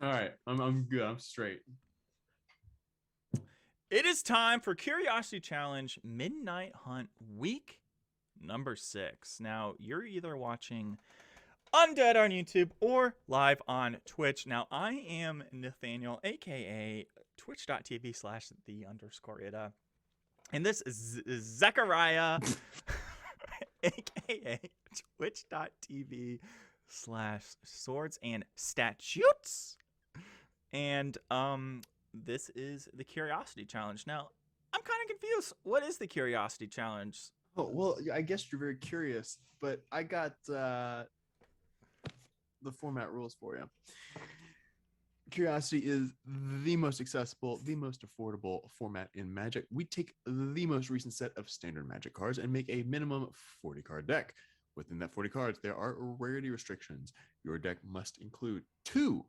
All right, I'm good. I'm straight. It is time for Curiosity Challenge Midnight Hunt Week number 6. Now, you're either watching Undead on YouTube or live on Twitch. Now, I am Nathaniel, aka twitch.tv slash the underscore ita. And this is Zechariah, aka twitch.tv slash swords and statutes. And this is the Curiosity Challenge. Now, I'm kind of confused. What is the Curiosity Challenge? Oh, well, I guess you're very curious, but I got the format rules for you. Curiosity is the most accessible, the most affordable format in Magic. We take the most recent set of standard Magic cards and make a minimum 40 card deck. Within that 40 cards, there are rarity restrictions. Your deck must include 2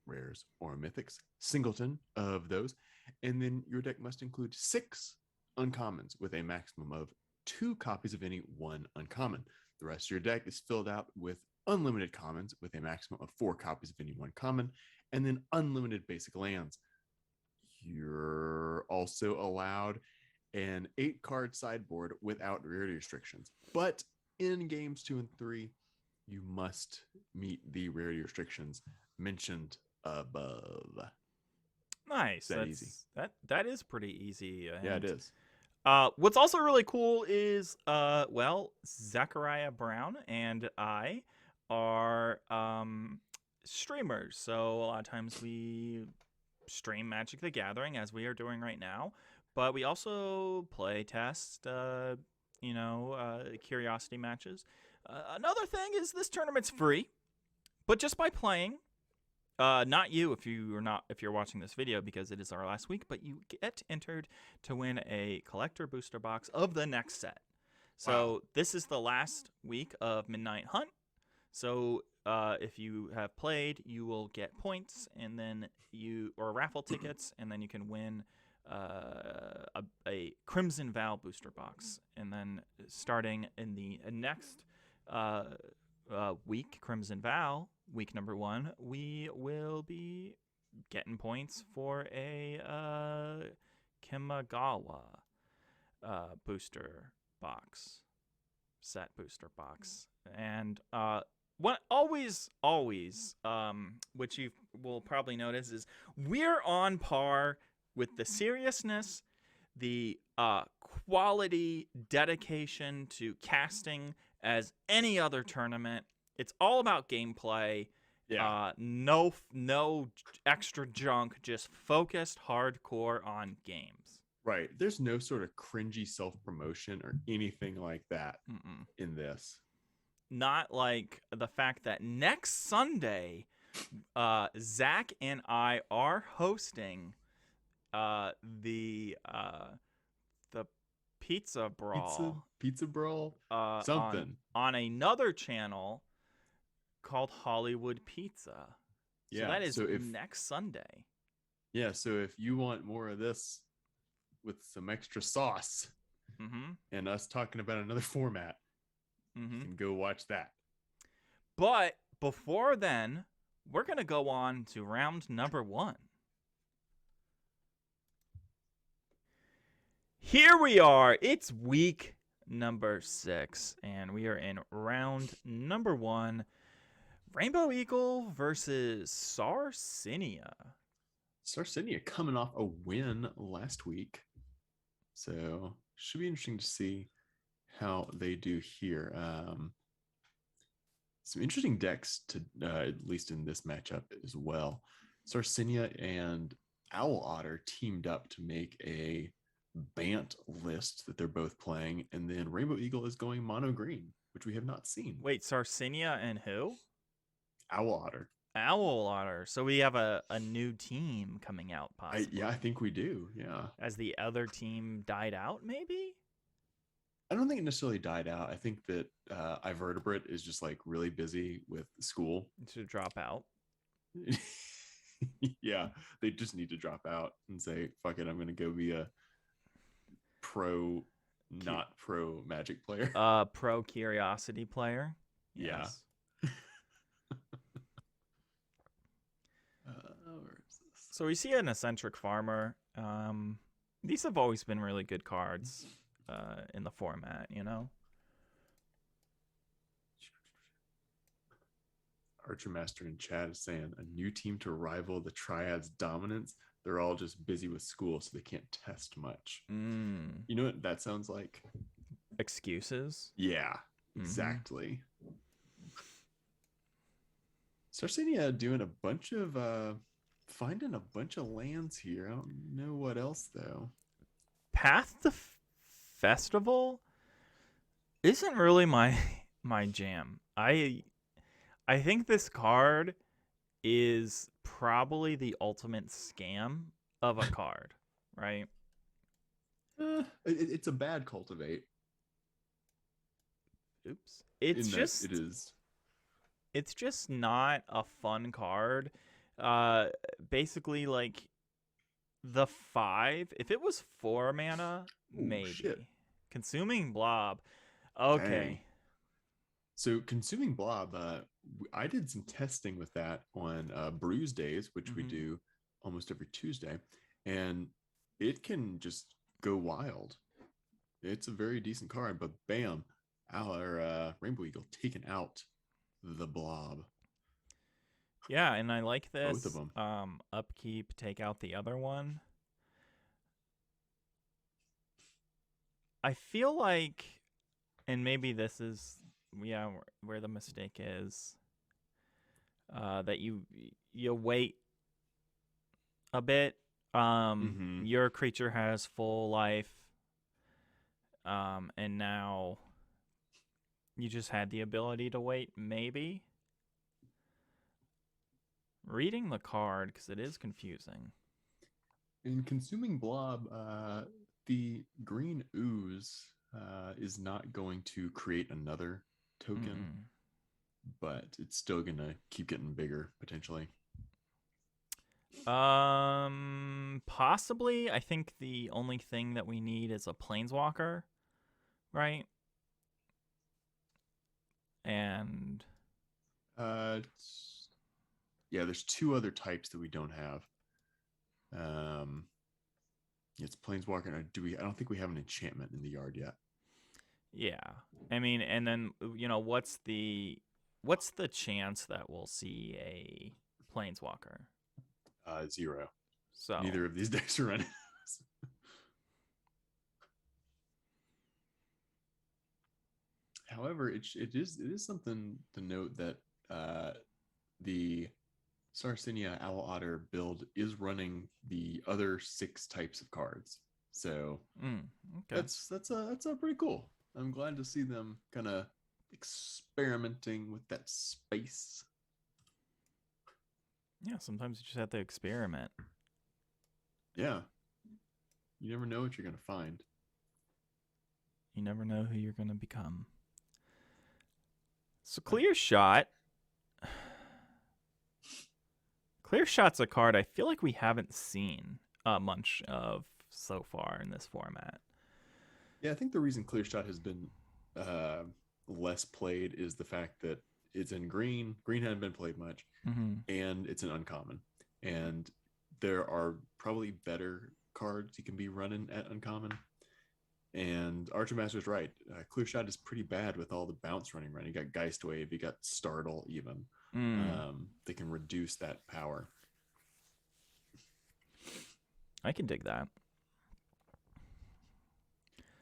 rares or mythics, singleton of those, and then your deck must include 6 uncommons with a maximum of 2 copies of any one uncommon. The rest of your deck is filled out with unlimited commons with a maximum of 4 copies of any one common, and then unlimited basic lands. You're also allowed an 8-card sideboard without rarity restrictions. But in games 2 and 3, you must meet the rarity restrictions mentioned above. Nice. That easy. That is pretty easy. Yeah, it And is. what's also really cool is Zachariah Brown and I are streamers. So a lot of times we stream Magic the Gathering as we are doing right now, but we also play test curiosity matches. Another thing is this tournament's free, but just by playing, not you if you're watching this video because it is our last week, but you get entered to win a collector booster box of the next set. Wow. So this is the last week of Midnight Hunt. So if you have played, you will get points, and then or raffle tickets, and then you can win a Crimson Vow booster box. And then starting in the next week, Crimson Vow, week number 1, we will be getting points for a Kimagawa booster box, set booster box. And what always, which you will probably notice, is we're on par with the seriousness, the quality, dedication to casting as any other tournament. It's all about gameplay. Yeah. No extra junk, just focused hardcore on games. Right. There's no sort of cringy self promotion or anything like that Mm-mm. in this. Not like the fact that next Sunday, Zach and I are hosting the pizza brawl Pizza brawl, on something. another channel called Hollywood Pizza. So Yeah. that is next Sunday. So if you want more of this with some extra sauce Mm-hmm. and us talking about another format, you Mm-hmm. can go watch that. But before then, we're gonna go on to round number 1. Here we are. It's week number 6, and we are in round number 1. Rainbow Eagle versus Sarracenia. Sarracenia coming off a win last week. So should be interesting to see how they do here. Some interesting decks to at least in this matchup as well. Sarracenia and Owl Otter teamed up to make a Bant list that they're both playing, and then Rainbow Eagle is going mono green, which we have not seen. Wait, Sarracenia and who? Owl Otter. Owl Otter. So we have a new team coming out, possibly. I think we do. Yeah. As the other team died out, maybe? I don't think it necessarily died out. I think that iVertebrate is just like really busy with school. To drop out. Yeah, they just need to drop out and say, "Fuck it, I'm going to go be a pro, not pro Magic player." Pro Curiosity player. Yeah. Yes. So we see an eccentric farmer. These have always been really good cards in the format, you know? ArcherMaster in chat is saying a new team to rival the Triad's dominance. They're all just busy with school, so they can't test much. You know what that sounds like? Excuses? Yeah, exactly. Sarracenia doing a bunch of finding a bunch of lands here. I don't know what else though. Path to Festival isn't really my jam. I think this card is probably the ultimate scam of a card, right? It's a bad cultivate. Oops. It's just it is. It's just not a fun card. Basically, like the 5. If it was 4 mana, maybe. Shit. Consuming Blob. Okay. Dang. So Consuming Blob, I did some testing with that on Brews Days, which we do almost every Tuesday, and it can just go wild. It's a very decent card, but bam, our Rainbow Eagle taking out the Blob. Yeah, and I like this. Both of them. Upkeep, take out the other one. I feel like, and maybe this is where the mistake is, that you wait a bit. Your creature has full life, and now you just had the ability to wait. Maybe reading the card, because it is confusing. In Consuming Blob, the green ooze is not going to create another token, but it's still gonna keep getting bigger potentially. Possibly. I think the only thing that we need is a planeswalker, right? And yeah, there's 2 other types that we don't have. It's planeswalker. I don't think we have an enchantment in the yard yet. Yeah, I mean, and then what's the chance that we'll see a planeswalker? 0. So neither of these decks are running. However, it is something to note that the Sarracenia Owl Otter build is running the other 6 types of cards. So okay. that's pretty cool. I'm glad to see them kind of experimenting with that space. Yeah, sometimes you just have to experiment. Yeah. You never know what you're going to find. You never know who you're going to become. So Clear Shot. Clear Shot's a card I feel like we haven't seen much of so far in this format. Yeah, I think the reason Clear Shot has been less played is the fact that it's in green. Green hadn't been played much, and it's an uncommon. And there are probably better cards you can be running at uncommon. And ArcherMaster's right. Clear Shot is pretty bad with all the bounce running around. You got Geist Wave, you got Startle even. They can reduce that power. I can dig that.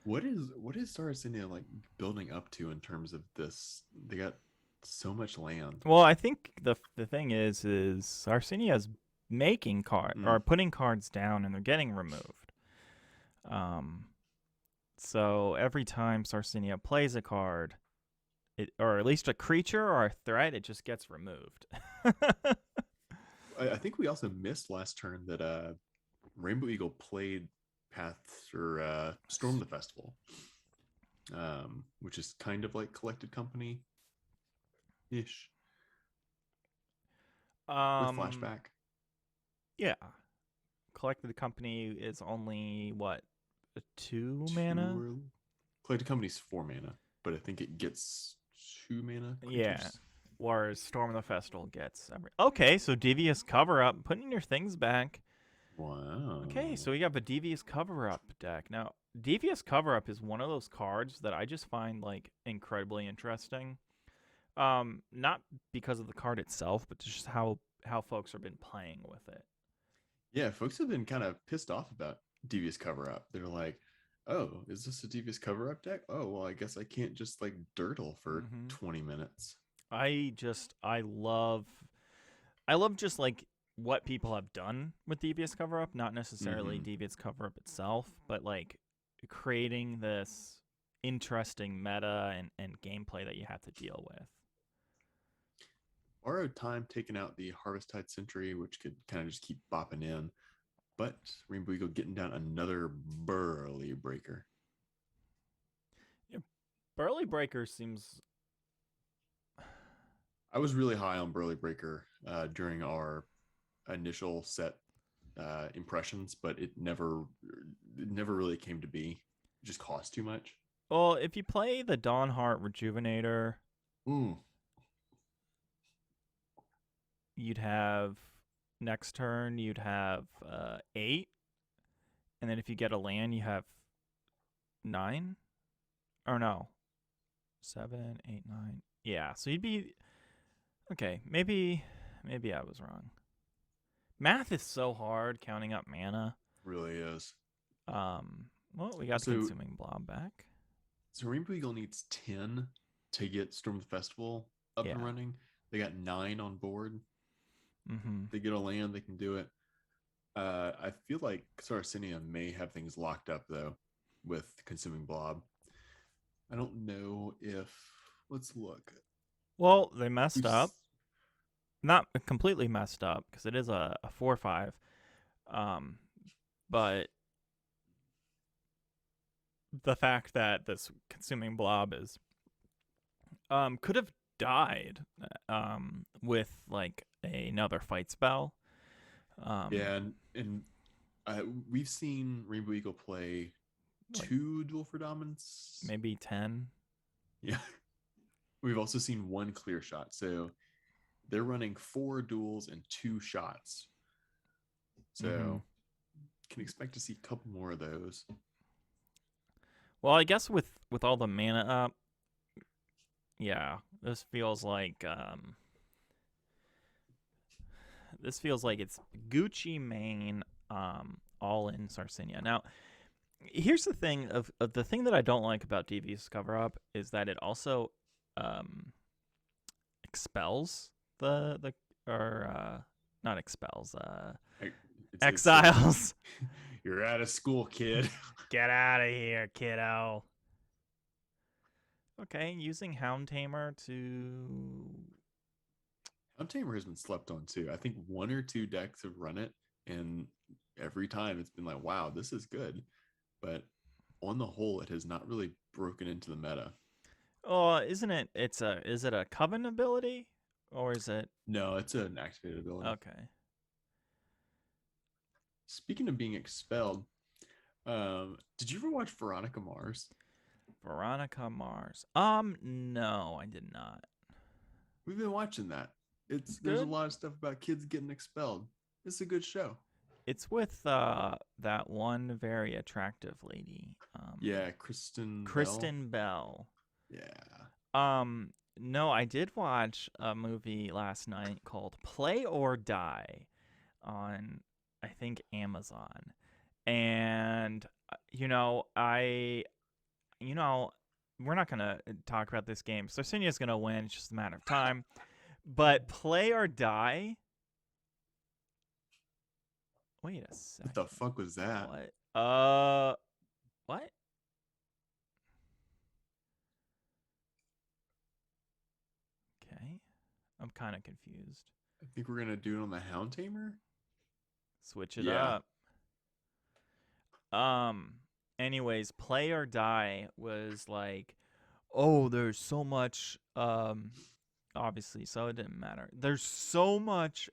What is Sarracenia like building up to in terms of this? They got so much land. Well, I think the thing is Sarracenia's making or putting cards down, and they're getting removed. So every time Sarracenia plays a card, or at least a creature or a threat, it just gets removed. I think we also missed last turn that Rainbow Eagle played Paths or Storm the Festival, which is kind of like Collected Company ish. With flashback. Yeah. Collected Company is only what? A 2 mana? Collected Company's 4 mana, but I think it gets 2 mana. Creatures. Yeah. Whereas Storm of the Festival gets every. Okay, so Devious Cover Up, putting your things back. Wow. Okay, so we got the Devious Cover-Up deck. Now, Devious Cover-Up is one of those cards that I just find like incredibly interesting. Not because of the card itself, but just how folks have been playing with it. Yeah, folks have been kind of pissed off about Devious Cover Up. They're like, oh, is this a Devious Cover Up deck? Oh, well, I guess I can't just like dirtle for 20 minutes. I love just like what people have done with Devious Cover Up, not necessarily Devious Cover Up itself, but like creating this interesting meta and gameplay that you have to deal with. Borrowed time taking out the Harvest-Tide Sentry, which could kind of just keep bopping in. But Rainbow Eagle getting down another Burly Breaker. Yeah, Burly Breaker seems... I was really high on Burly Breaker during our initial set impressions, but it never really came to be. It just cost too much. Well, if you play the Dawnheart Rejuvenator, you'd have next turn you'd have 8, and then if you get a land, you have 9, or no, 7, 8, 9. Yeah, so you'd be okay. Maybe I was wrong. Math is so hard counting up mana. Really is. Well, we got the Consuming Blob back. So Rainbow Eagle needs 10 to get Storm of the Festival up and running. They got 9 on board. They get a land, they can do it. I feel like Sarracenia may have things locked up though with Consuming Blob. I don't know if. Let's look. Well, they messed up. Not completely messed up because it is a 4/5. But the fact that this Consuming Blob is could have died with like another fight spell. And we've seen Rainbow Eagle play like 2 Duel for Dominance, maybe 10. Yeah. We've also seen 1 clear shot, so they're running 4 duels and 2 shots. So can expect to see a couple more of those. Well, I guess with all the mana up, yeah, this feels like it's Gucci main, all in Sarracenia. Now, here's the thing of the thing that I don't like about Devious Cover Up is that it also expels the not expels, exiles. You're out of school, kid. Get out of here, kiddo. Okay, using Hound Tamer to... Hound Tamer has been slept on too. I think 1 or 2 decks have run it, and every time it's been like, wow, this is good. But on the whole, it has not really broken into the meta. Oh, isn't it? Is it a Coven ability? Or is it... No, it's an activated ability. Okay. Speaking of being expelled, did you ever watch Veronica Mars? Veronica Mars. No, I did not. We've been watching that. There's a lot of stuff about kids getting expelled. It's a good show. It's with that one very attractive lady. Yeah, Kristen Bell. Yeah. No, I did watch a movie last night called Play or Die on, I think, Amazon. And we're not going to talk about this game. Sarracenia's going to win. It's just a matter of time. But Play or Die... Wait a second. What the fuck was that? What? What? Okay. I'm kind of confused. I think we're going to do it on the Hound Tamer? Switch it up. Anyways, Play or Die was like, oh, there's so much, obviously, so it didn't matter. There's so much,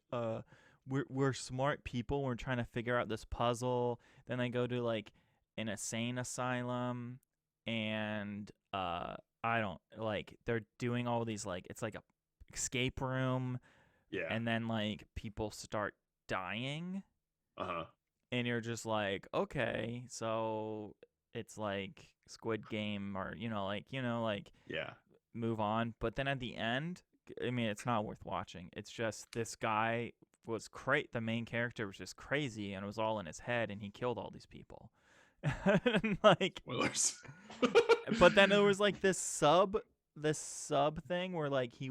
we're smart people. We're trying to figure out this puzzle. Then they go to like an insane asylum, and they're doing all these it's like a escape room. Yeah. And then like people start dying. and you're just like, okay, so it's like Squid Game, or like Yeah. move on. But then at the end, I mean, it's not worth watching. It's just this guy was the main character was just crazy, and it was all in his head, and he killed all these people. And, like, Spoilers. but then there was like this sub thing where like he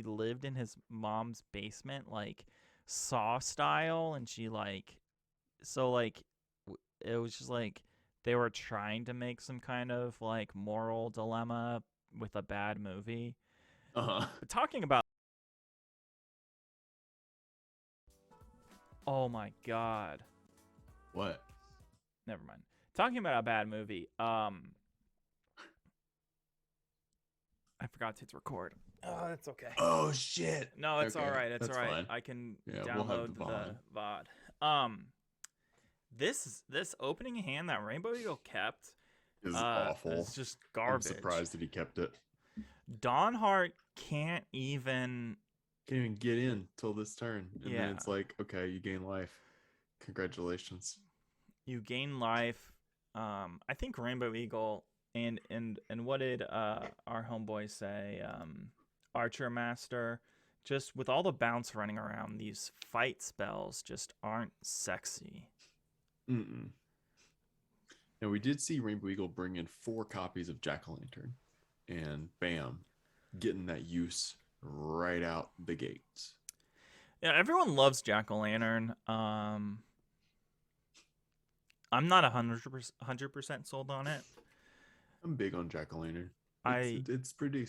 lived in his mom's basement, like Saw style, and she like, so like it was just like they were trying to make some kind of like moral dilemma with a bad movie. Uh-huh. But talking about, oh my god, What? never mind. Talking about a bad movie, I forgot to hit record. Oh, that's okay. Oh shit. No, it's Okay, all right. It's that's all right. fine. I can Yeah, we'll have download the the VOD. This opening hand that Rainbow Eagle kept Is awful. is just garbage. I'm surprised that he kept it. Dawnheart can't even get in till this turn, and Yeah. then it's like, okay, you gain life. Congratulations. you gain life. I think Rainbow Eagle and what did our homeboy say? ArcherMaster. Just with all the bounce running around, these fight spells just aren't sexy. Mm-mm. Now we did see Rainbow Eagle bring in 4 copies of Jack-o'-lantern, and bam, getting that use right out the gates. Yeah, everyone loves Jack-o'-lantern. I'm not 100% sold on it. I'm big on Jack-o'-lantern. It's pretty.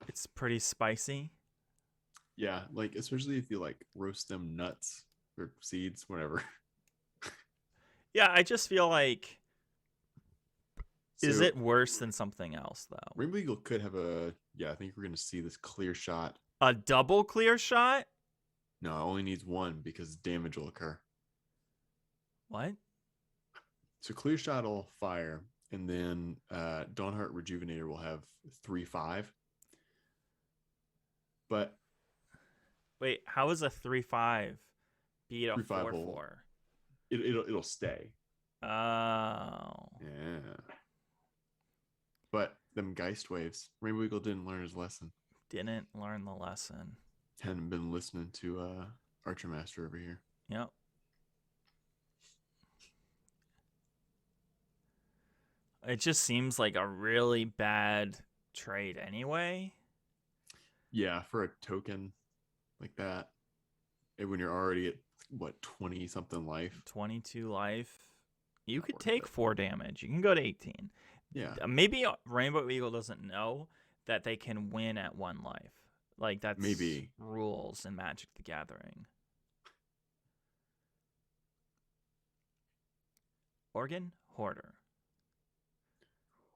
It's pretty spicy. Yeah, like especially if you like roast them nuts or seeds, whatever. Yeah, I just feel like, is So, it worse than something else though? Rainbow Eagle could have I think we're gonna see this clear shot. A double clear shot? No, it only needs 1 because damage will occur. What? So clear shot will fire, and then Dawnheart Rejuvenator will have 3/5. But Wait, how is a 3/5 beat a 3/5 4/4? It'll stay. Oh. Yeah. But them Geist Waves, Rainbow Eagle didn't learn his lesson. Didn't learn the lesson. Hadn't been listening to ArcherMaster over here. Yep. It just seems like a really bad trade anyway. Yeah, for a token like that, and when you're already at what 20 something life, 22 life. You could take 4 damage. You can go to 18. Yeah. Maybe Rainbow Eagle doesn't know that they can win at 1 life. Like, that's maybe rules in Magic the Gathering. Organ Hoarder.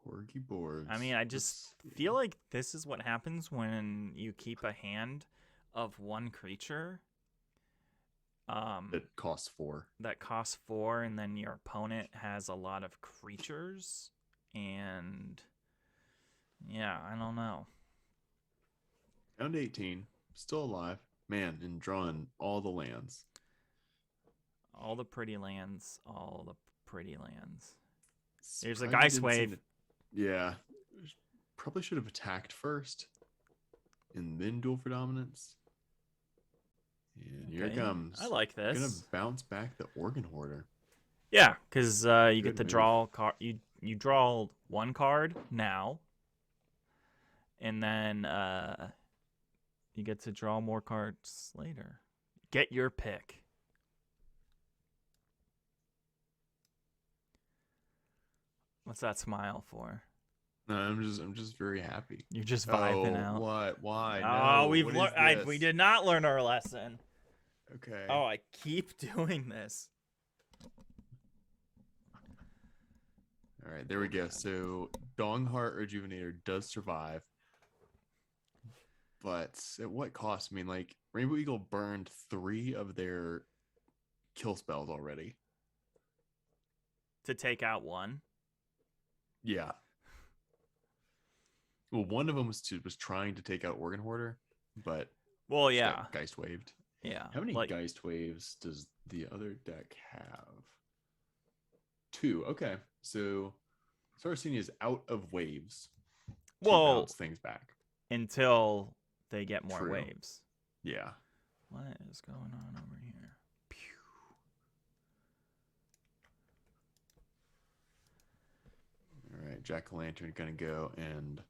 Horgy boards. I mean, I just feel like this is what happens when you keep a hand of 1 creature. That costs 4. That costs 4, and then your opponent has a lot of creatures, and yeah, I don't know. Down to 18, still alive, man, and drawing all the lands. All the pretty lands, all the pretty lands. There's a Surprised Geist you didn't Wave. see Yeah, probably should have attacked first, and then duel for dominance. And here it comes. I like this. Gonna bounce back the Organ Hoarder. Yeah, because you Good get to move. draw you draw 1 card now, and then you get to draw more cards later. Get your pick. What's that smile for? No, I'm just very happy. You're just vibing out. What? Why? Oh, No, we've what learned. is We this? did not learn our lesson. Okay. Oh, I keep doing this. All right, there we go. So Dongheart Rejuvenator does survive, but at what cost? I mean, like Rainbow Eagle burned 3 of their kill spells already. To take out 1. Yeah. Well, one of them was trying to take out Organ Hoarder, but Well, just yeah. got Geist waved. Yeah. How many Like, Geist Waves does the other deck have? 2. Okay. So Sarracenia is out of waves to well, bounce things back. until they get more True. waves. Yeah. What is going on over here? Pew. All right. Jack-o'-lantern gonna go and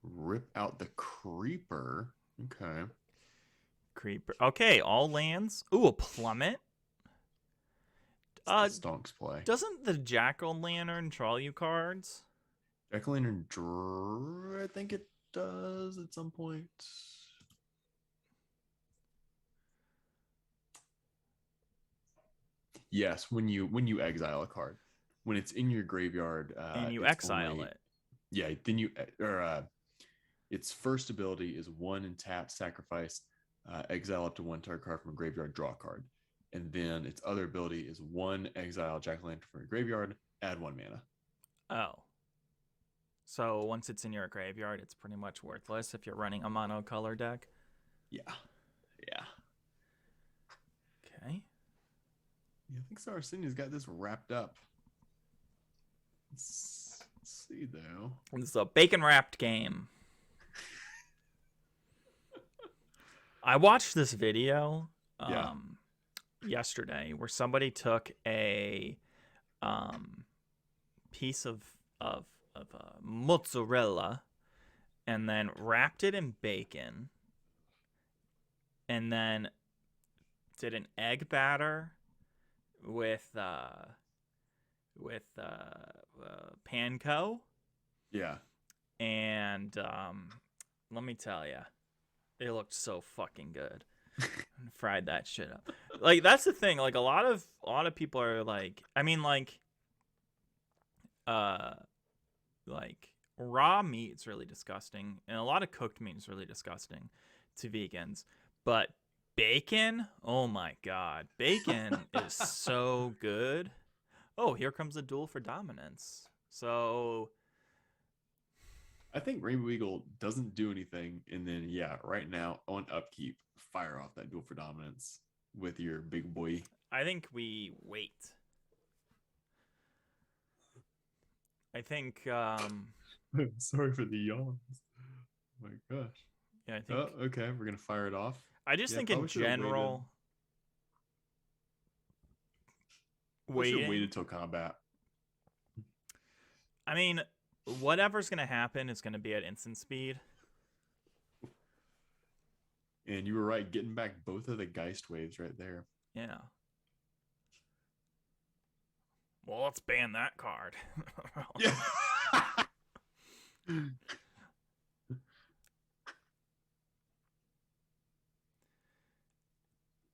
rip out the creeper. Okay. Creeper. Okay, all lands. Ooh, a plummet. It's the stonks play. Doesn't the jack-o'-lantern draw you cards? Jack-o'-lantern I think it does at some point. Yes, when you exile a card, when it's in your graveyard, And you it's exile it. Yeah, then its first ability is 1 and tap, sacrifice, exile up to 1 target card from a graveyard, draw a card, and then its other ability is 1 exile jack-o'-lantern from a graveyard, add 1 mana. Oh. So once it's in your graveyard, it's pretty much worthless if you're running a monocolor deck. Yeah. Okay. Yeah, I think Sarracenia's got this wrapped up. Let's see though. It's a bacon wrapped game. I watched this video yesterday where somebody took a piece of mozzarella and then wrapped it in bacon and then did an egg batter with panko. Yeah. And let me tell you, it looked so fucking good. Fried that shit up. Like, that's the thing. Like, a lot of people are like, I mean, like raw meat's really disgusting, and a lot of cooked meat is really disgusting to vegans. But bacon, oh my god, bacon is so good. Oh, here comes a duel for dominance. So I think Rainbow Eagle doesn't do anything, and then right now on upkeep, fire off that duel for dominance with your big boy. I think we wait. I think sorry for the yawns. Oh my gosh. Yeah, I think okay, we're gonna fire it off. I just think in general waited till combat. I mean, whatever's gonna happen is gonna be at instant speed. And you were right, getting back both of the Geist waves right there. Yeah. Well, let's ban that card. Yeah.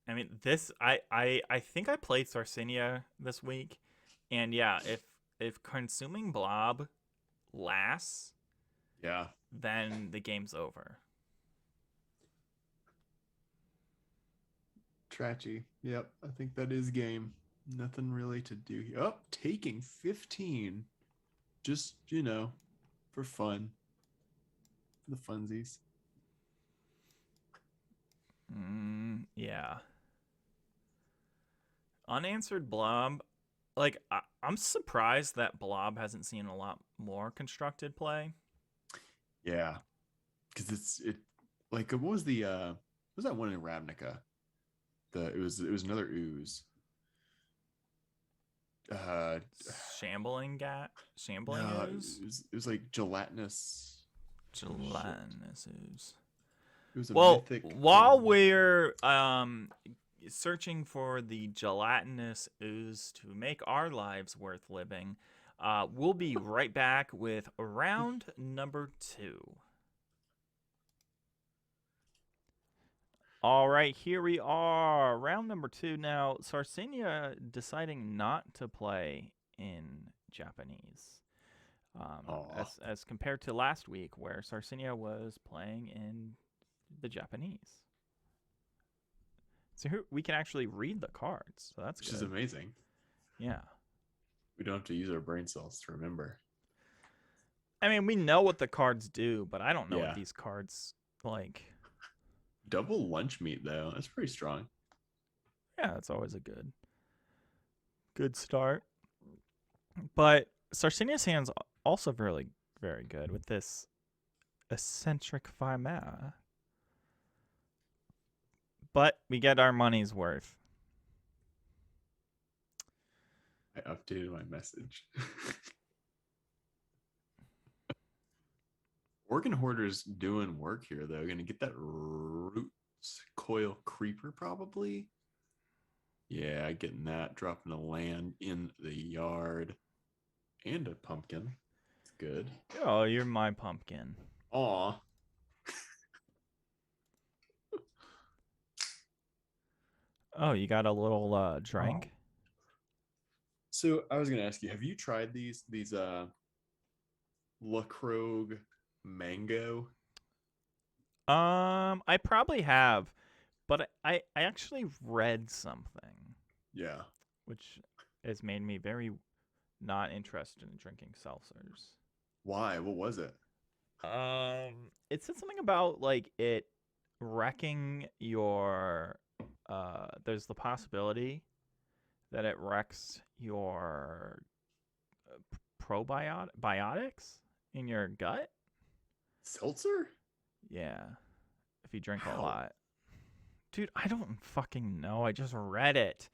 I mean, I think I played Sarracenia this week, and yeah, if consuming blob lasts, then the game's over. Trachy. Yep, I think that is game. Nothing really to do here. Oh, taking 15. Just, for fun. For the funsies. Yeah. Unanswered blob. Like, I'm surprised that blob hasn't seen a lot more constructed play. Yeah. Because what was what was that one in Ravnica? It was another ooze. Shambling ooze? It was like gelatinous ooze. It was a mythic. While we're searching for the gelatinous ooze to make our lives worth living, we'll be right back with round number 2. All right, here we are. Round number 2. Now, Sarracenia deciding not to play in Japanese. As compared to last week, where Sarracenia was playing in the Japanese. So here we can actually read the cards. So that's Which is amazing. Yeah. We don't have to use our brain cells to remember. I mean, we know what the cards do, but I don't know what these cards like. Double lunch meat, though. That's pretty strong. Yeah, it's always a good start. But Sarracenia's hand's also very, very good with this eccentric 5 mana. But we get our money's worth. I updated my message. Organ Hoarder's doing work here, though. Gonna get that Roots Coil Creeper, probably. Yeah, getting that. Dropping a land in the yard. And a pumpkin. It's good. Oh, you're my pumpkin. Aw. Oh, you got a little drink? Oh. So I was gonna ask you, have you tried these La Crogue mango? I probably have, but I actually read something. Yeah. Which has made me very not interested in drinking seltzers. Why? What was it? It said something about like it wrecking your. There's the possibility that it wrecks your probiotics in your gut. Seltzer? Yeah, if you drink Wow. a lot. Dude, I don't fucking know. I just read it.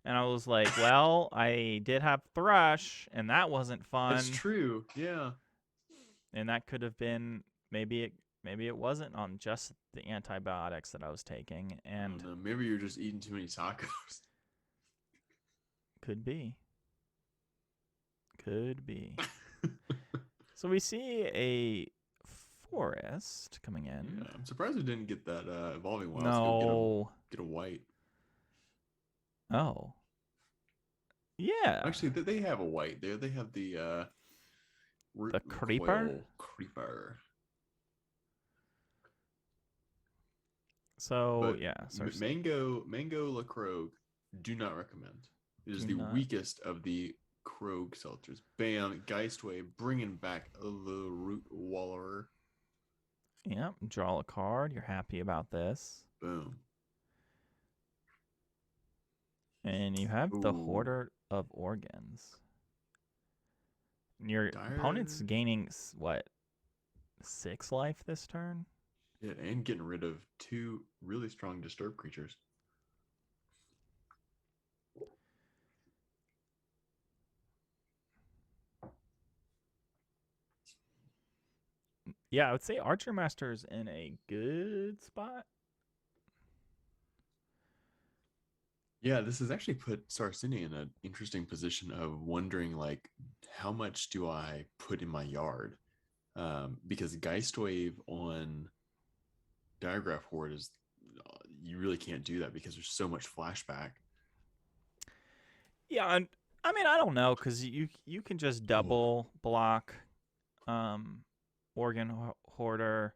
And I was like, well, I did have thrush, and that wasn't fun. That's true. Yeah. And that could have been maybe it wasn't on just the antibiotics that I was taking, and maybe you're just eating too many tacos. Could be. So we see a forest coming in. Yeah, I'm surprised we didn't get that evolving wilds. No. Get a white. Oh. Yeah. Actually, they have a white there. They have the creeper. Creeper. So But yeah, Mango La Crogue, do not recommend. It is the weakest of the Crogue seltzers. Bam, Geistway bringing back the Root Wallerer. Yep, draw a card. You're happy about this. Boom. And you have the Hoarder of Organs. Your opponent's gaining, what, 6 life this turn? Yeah, and getting rid of 2 really strong disturb creatures. Yeah, I would say ArcherMaster's in a good spot. Yeah, this has actually put Sarracenia in an interesting position of wondering, like, how much do I put in my yard? Because Geistwave on Diagraph Horde is, you really can't do that because there's so much flashback. Yeah, and I mean, I don't know, because you can just double block Organ Hoarder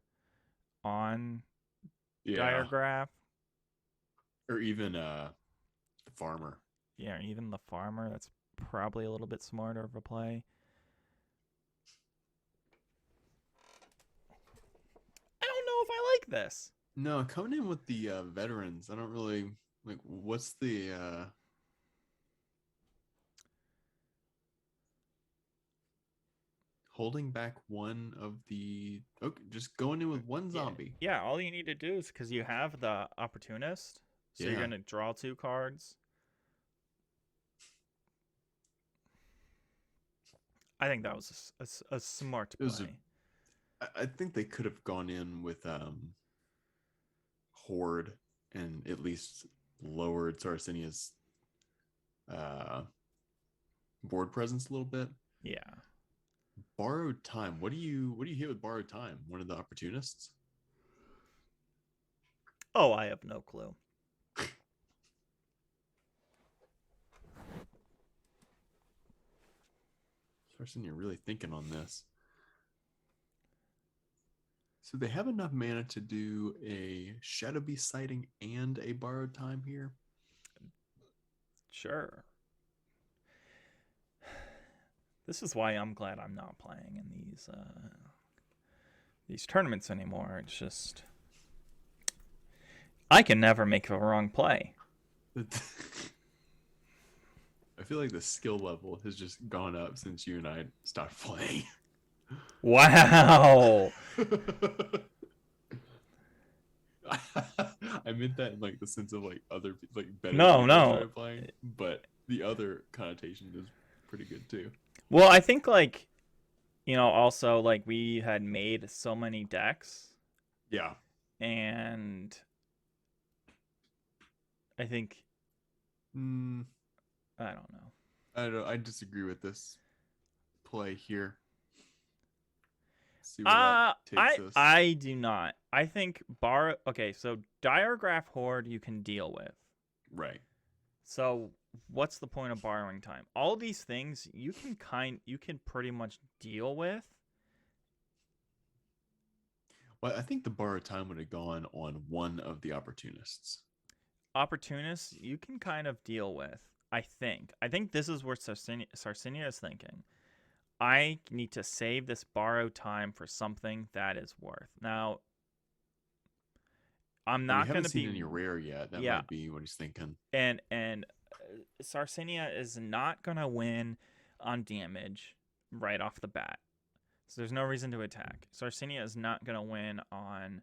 on Diagraph. Or even the Farmer. Yeah, even the Farmer. That's probably a little bit smarter of a play. I don't know if I like this. No, coming in with the veterans, I don't really like. What's the holding back one of the? Okay, just going in with one zombie. Yeah, all you need to do is, because you have the Opportunist, so you're gonna draw 2 cards. I think that was a smart play. I think they could have gone in with Horde and at least lowered Sarracenia's board presence a little bit. Yeah. Borrowed Time. What do you hit with Borrowed Time? One of the Opportunists? Oh, I have no clue. Sarracenia really thinking on this. So they have enough mana to do a Shadow Beast sighting and a Borrowed Time here? Sure. This is why I'm glad I'm not playing in these tournaments anymore. It's just, I can never make a wrong play. I feel like the skill level has just gone up since you and I stopped playing. Wow. I meant that in like the sense of like other like better No, people no. started playing, but the other connotation is pretty good too. Well, I think like, also like we had made so many decks, Yeah. and I think Mm, I don't know. I disagree with this play here. See where that takes us. I do not. I think okay, so Diregraph Horde you can deal with. Right. So what's the point of borrowing time? All these things you can pretty much deal with. Well, I think the borrowed time would have gone on one of the opportunists. Opportunists you can kind of deal with. I think this is where Sarracenia is thinking. I need to save this borrowed time for something that is worth. Now, I'm And we not going haven't to seen be any rare yet. That yeah, might be what he's thinking. and Sarracenia is not going to win on damage right off the bat. So there's no reason to attack. Sarracenia is not going to win on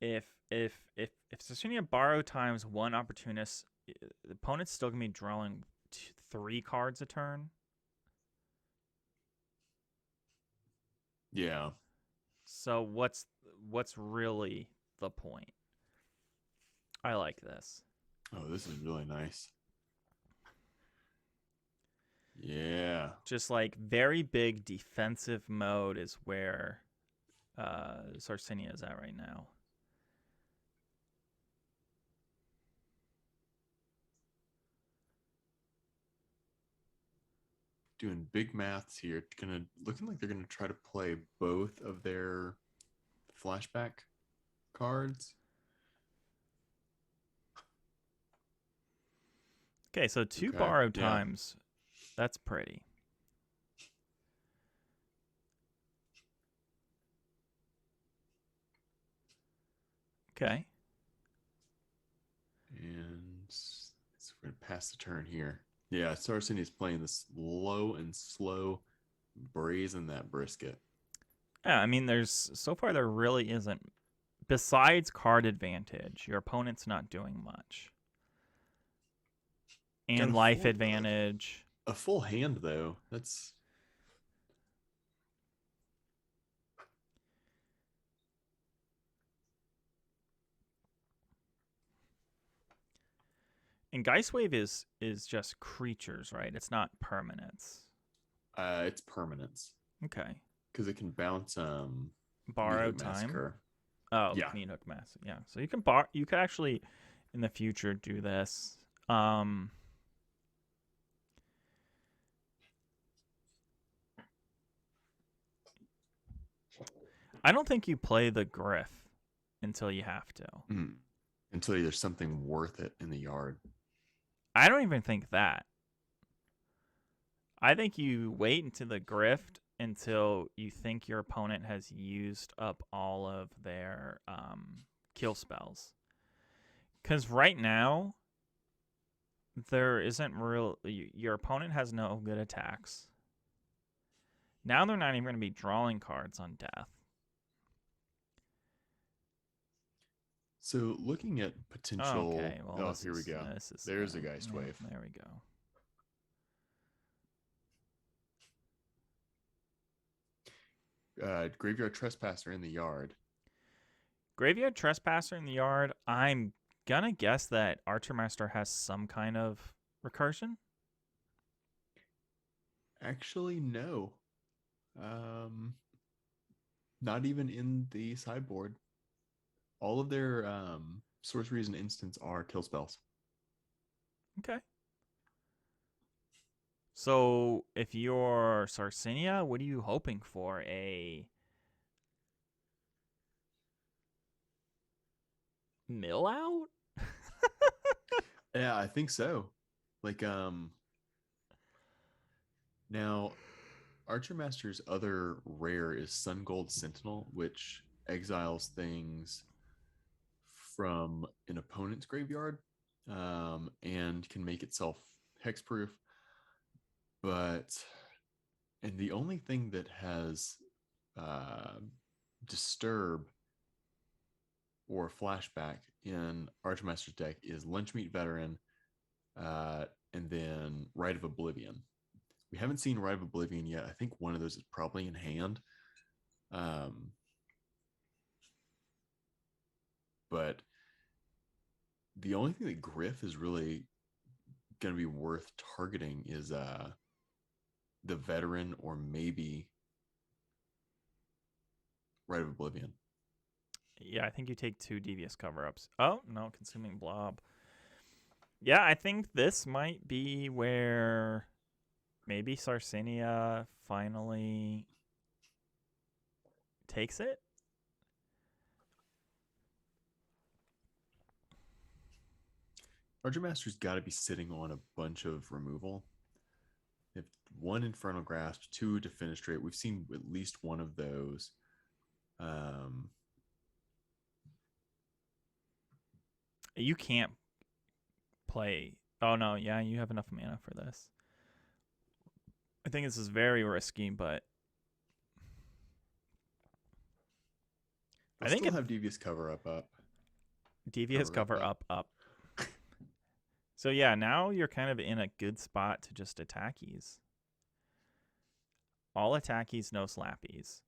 if Sarracenia borrow times one opportunist, the opponent's still going to be drawing 3 cards a turn. Yeah. So what's really the point? I like this. Oh, this is really nice. Yeah. Just like very big defensive mode is where Sarracenia is at right now. Doing big maths here. Looking like they're gonna try to play both of their flashback cards. Okay, so 2 Okay, borrowed yeah. times. That's pretty. Okay. And so we're gonna pass the turn here. Yeah, Sarracenia's playing this low and slow, brazen that brisket. Yeah, I mean, so far there really isn't. Besides card advantage, your opponent's not doing much. And life advantage. A full hand though. That's And Geistwave is just creatures, right? It's not permanents. it's permanence. Okay. Because it can bounce Borrow Mythic time. Massacre. Oh, yeah. Mythic Massacre. Yeah. So you could actually in the future do this. I don't think you play the Griff until you have to. Until there's something worth it in the yard. I don't even think that. I think you wait until the Grift until you think your opponent has used up all of their kill spells. Because right now, there isn't your opponent has no good attacks. Now they're not even going to be drawing cards on death. So looking at potential. Okay, well, here we go. There's a Geistwave. There we go. Graveyard Trespasser in the yard. Graveyard Trespasser in the yard. I'm gonna guess that ArcherMaster has some kind of recursion. Actually, no. Not even in the sideboard. All of their sorceries and instants are kill spells. Okay. So if you're Sarracenia, what are you hoping for? A mill out? Yeah, I think so. Like now ArcherMaster's other rare is Sun Gold Sentinel, which exiles things from an opponent's graveyard. and can make itself hexproof. And the only thing that has disturb or flashback in ArcherMaster's deck is Lunchmeat Veteran, and then Rite of Oblivion. We haven't seen Rite of Oblivion yet. I think one of those is probably in hand. But the only thing that Griff is really going to be worth targeting is the Veteran, or maybe Rite of Oblivion. Yeah, I think you take 2 Devious Cover-Ups. Oh, no, Consuming Blob. Yeah, I think this might be where maybe Sarracenia finally takes it. ArcherMaster's got to be sitting on a bunch of removal. If 1 Infernal Grasp, 2 Defenestrate. We've seen at least one of those. You can't play. Oh, no. Yeah, you have enough mana for this. I think this is very risky, but I think still have Devious Cover Up. Devious Cover Up. So, yeah, now you're kind of in a good spot to just attackies. All attackies, no slappies.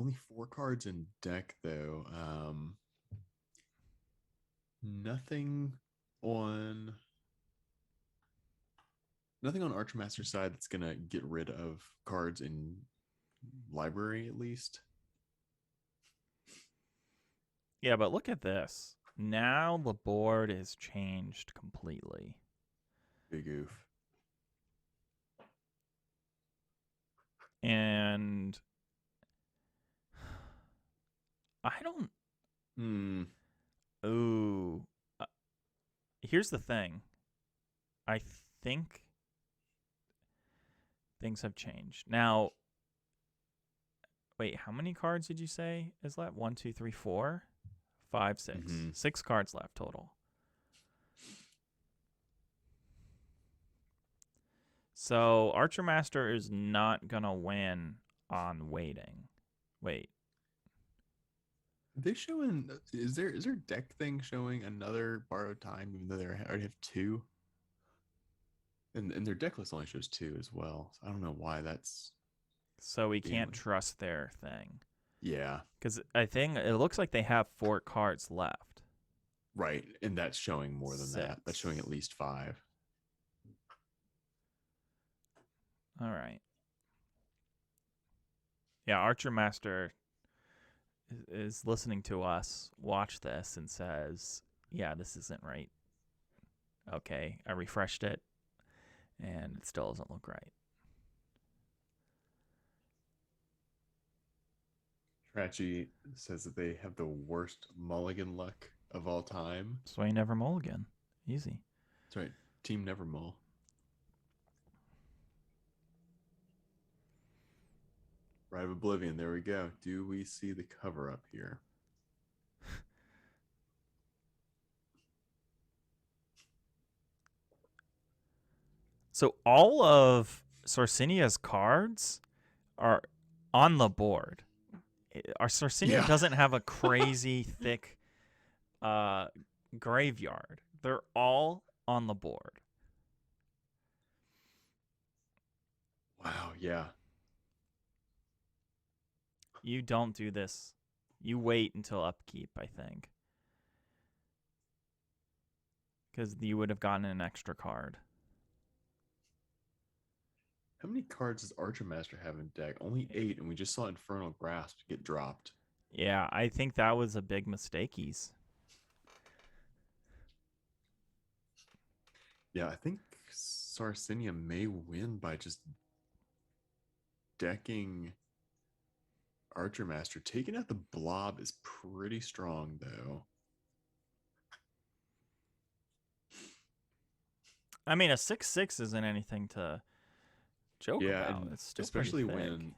Only 4 cards in deck, though. Nothing on ArcherMaster's side that's going to get rid of cards in library, at least. Yeah, but look at this. Now the board is changed completely. Big oof. And I don't... Ooh. Here's the thing. I think things have changed. Now, wait, how many cards did you say is left? 1, 2, 3, 4, 5, 6. 6 cards left total. So ArcherMaster is not going to win on waiting. Wait. They showing, is there deck thing showing another Borrowed Time, even though they already have 2? And their deck list only shows 2 as well. So I don't know why that's... So we can't trust their thing. Yeah. Because I think it looks like they have 4 cards left. Right. And that's showing more than 6. that. That's showing at least 5. All right. Yeah, ArcherMaster is listening to us watch this and says, yeah, this isn't right. Okay, I refreshed it, and it still doesn't look right. Trachy says that they have the worst mulligan luck of all time. That's why you never mulligan. Easy. That's right. Team never mull. Rite of Oblivion. There we go. Do we see the cover up here? So all of Sarracenia's cards are on the board. Our Sarracenia doesn't have a crazy thick graveyard. They're all on the board. Wow, yeah. You don't do this. You wait until upkeep, I think. Because you would have gotten an extra card. How many cards does ArcherMaster have in deck? Only 8, and we just saw Infernal Grasp get dropped. Yeah, I think that was a big mistake. Yeah, I think Sarracenia may win by just decking ArcherMaster. Taking out the blob is pretty strong, though. I mean, a 6/6 isn't anything to joke about. It's still especially pretty thick. when,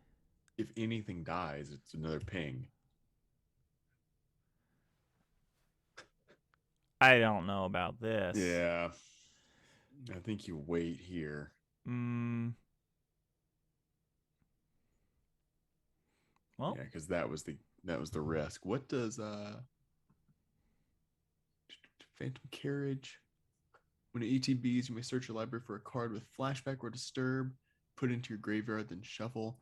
if anything dies, it's another ping. I don't know about this. Yeah. I think you wait here. Well, yeah, because that was the risk. What does Phantom Carriage? When it ETBs, you may search your library for a card with flashback or disturb, put it into your graveyard, then shuffle.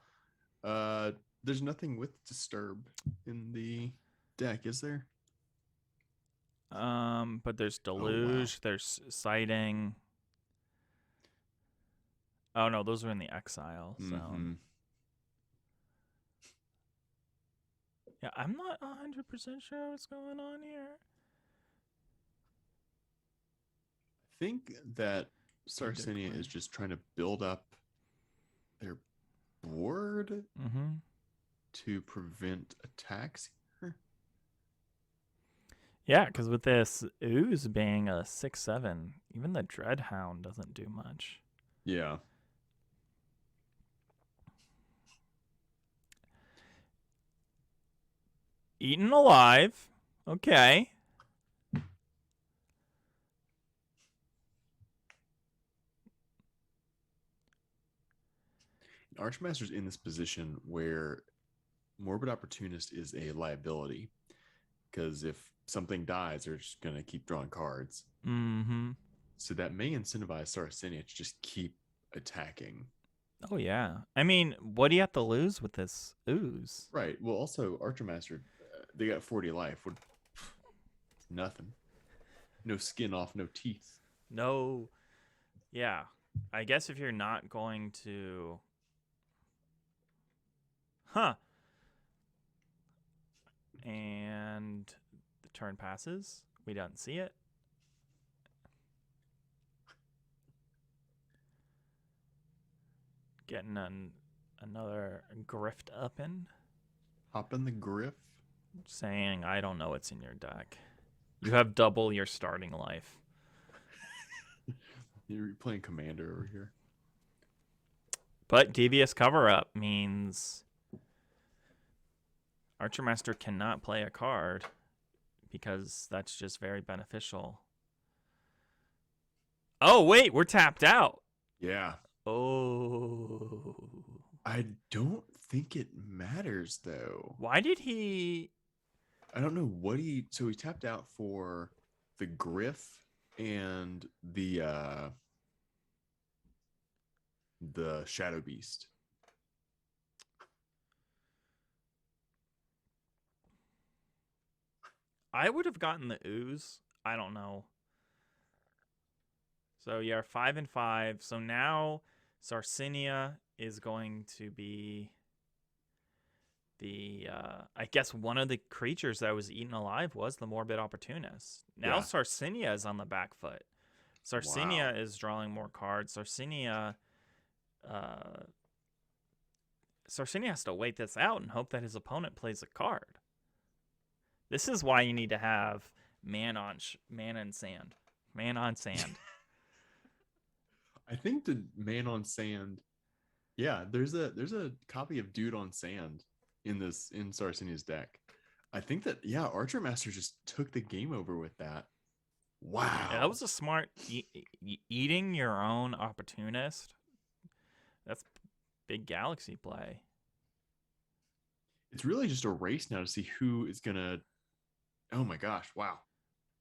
There's nothing with disturb in the deck, is there? but there's Deluge, there's Sighting. Oh no, those are in the exile zone. Yeah, I'm not 100% sure what's going on here. I think that Sarracenia is just trying to build up their board to prevent attacks here. Yeah, because with this Ooze being a 6/7, even the Dreadhound doesn't do much. Yeah. Eaten alive. Okay. ArcherMaster's in this position where Morbid Opportunist is a liability, because if something dies, they're just going to keep drawing cards. So that may incentivize Sarracenia to just keep attacking. Oh, yeah. I mean, what do you have to lose with this Ooze? Right. Well, also, ArcherMaster, they got 40 life. Nothing. No skin off, no teeth. No. Yeah. I guess if you're not going to... Huh. And the turn passes. We don't see it. Getting another grift up in. Hop in the griff. Saying, I don't know what's in your deck. You have double your starting life. You're playing Commander over here. But Devious Cover-Up means ArcherMaster cannot play a card because that's just very beneficial. Oh, wait, we're tapped out. Yeah. Oh. I don't think it matters, though. Why did he... I don't know what he... So he tapped out for the Griff and the Shadow Beast. I would have gotten the Ooze. I don't know. So, yeah, 5 and 5. So now Sarracenia is going to be the... I guess one of the creatures that was eaten alive was the Morbid Opportunist. Now Sarracenia is on the back foot. Sarracenia is drawing more cards. Sarracenia has to wait this out and hope that his opponent plays a card. This is why you need to have man on sand. Man on sand. I think the Man on Sand. Yeah, there's a copy of Dude on Sand in Sarracenia's deck. I think that ArcherMaster just took the game over with that. Wow. Yeah, that was a smart eating your own opportunist. That's big Galaxy play. It's really just a race now to see who is gonna... Oh my gosh, wow.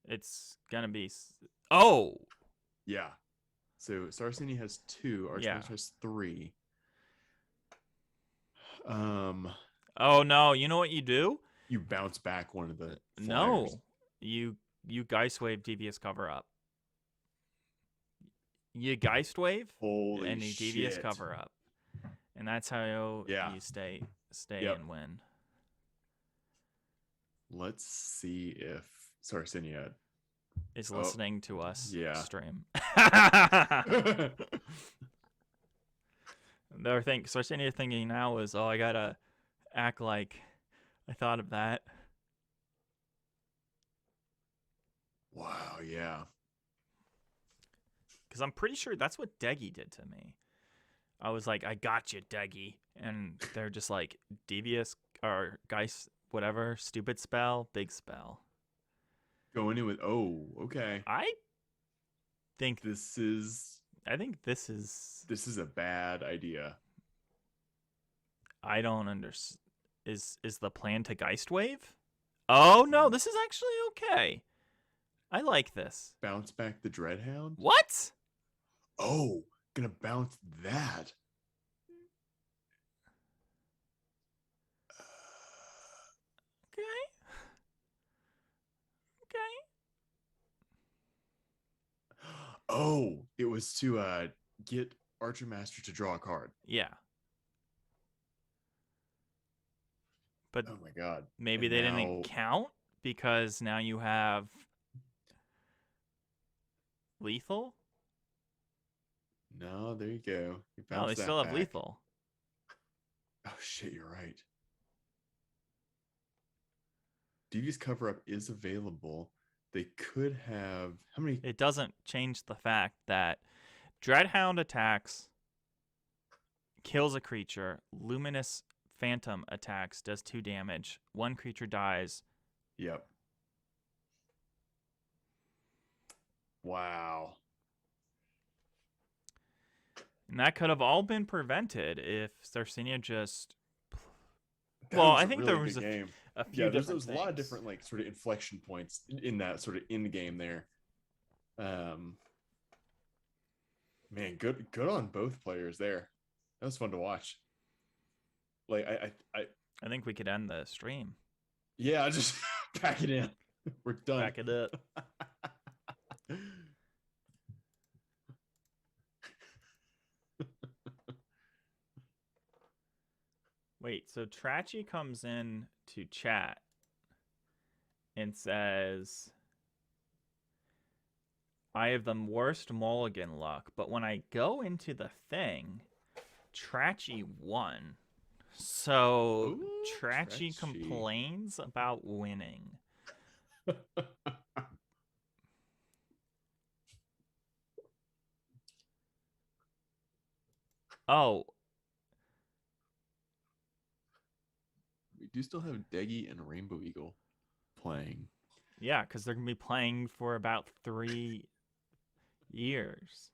It's gonna be... Oh! Yeah. So Sarracenia has 2, ArcherMaster has 3. Oh no, you know what you do? You bounce back one of the flyers. No. You Geistwave Devious Cover-Up. You Geistwave Holy and you Devious Cover-Up. And that's how you stay and win. Let's see if Sarracenia is listening to us stream. Sarracenia thinking now is, I gotta act like I thought of that. Wow, yeah. Because I'm pretty sure that's what Deggy did to me. I was like, I got you, Deggy. And they're just like, Devious or Geist, whatever, stupid spell, big spell. Going in with okay. I think This is this is a bad idea. I don't understand. Is the plan to Geist Wave? Oh no, this is actually okay. I like this. Bounce back the Dreadhound? What? Oh, gonna bounce that. Okay. Okay. Oh, it was to get ArcherMaster to draw a card. Yeah. But oh my god. maybe they didn't count because now you have lethal. No, there you go. You No, they still have lethal. Oh shit, you're right. Devious Cover Up is available. They could have how many? It doesn't change the fact that Dreadhound attacks, kills a creature. Luminous Phantom attacks, does 2 damage. 1 creature dies. Yep. Wow. And that could have all been prevented if Sarracenia just. I think really there was a few there's different a lot of different like sort of inflection points in that sort of in game there. Man, good on both players there. That was fun to watch. Like I think we could end the stream. Yeah, just pack it in. We're done. Pack it up. Wait, so Trachy comes in to chat and says, I have the worst mulligan luck, but when I go into the thing, Trachy won. So Trachy complains about winning. Oh. We do still have Deggy and Rainbow Eagle playing. Yeah, because they're going to be playing for about 3 years.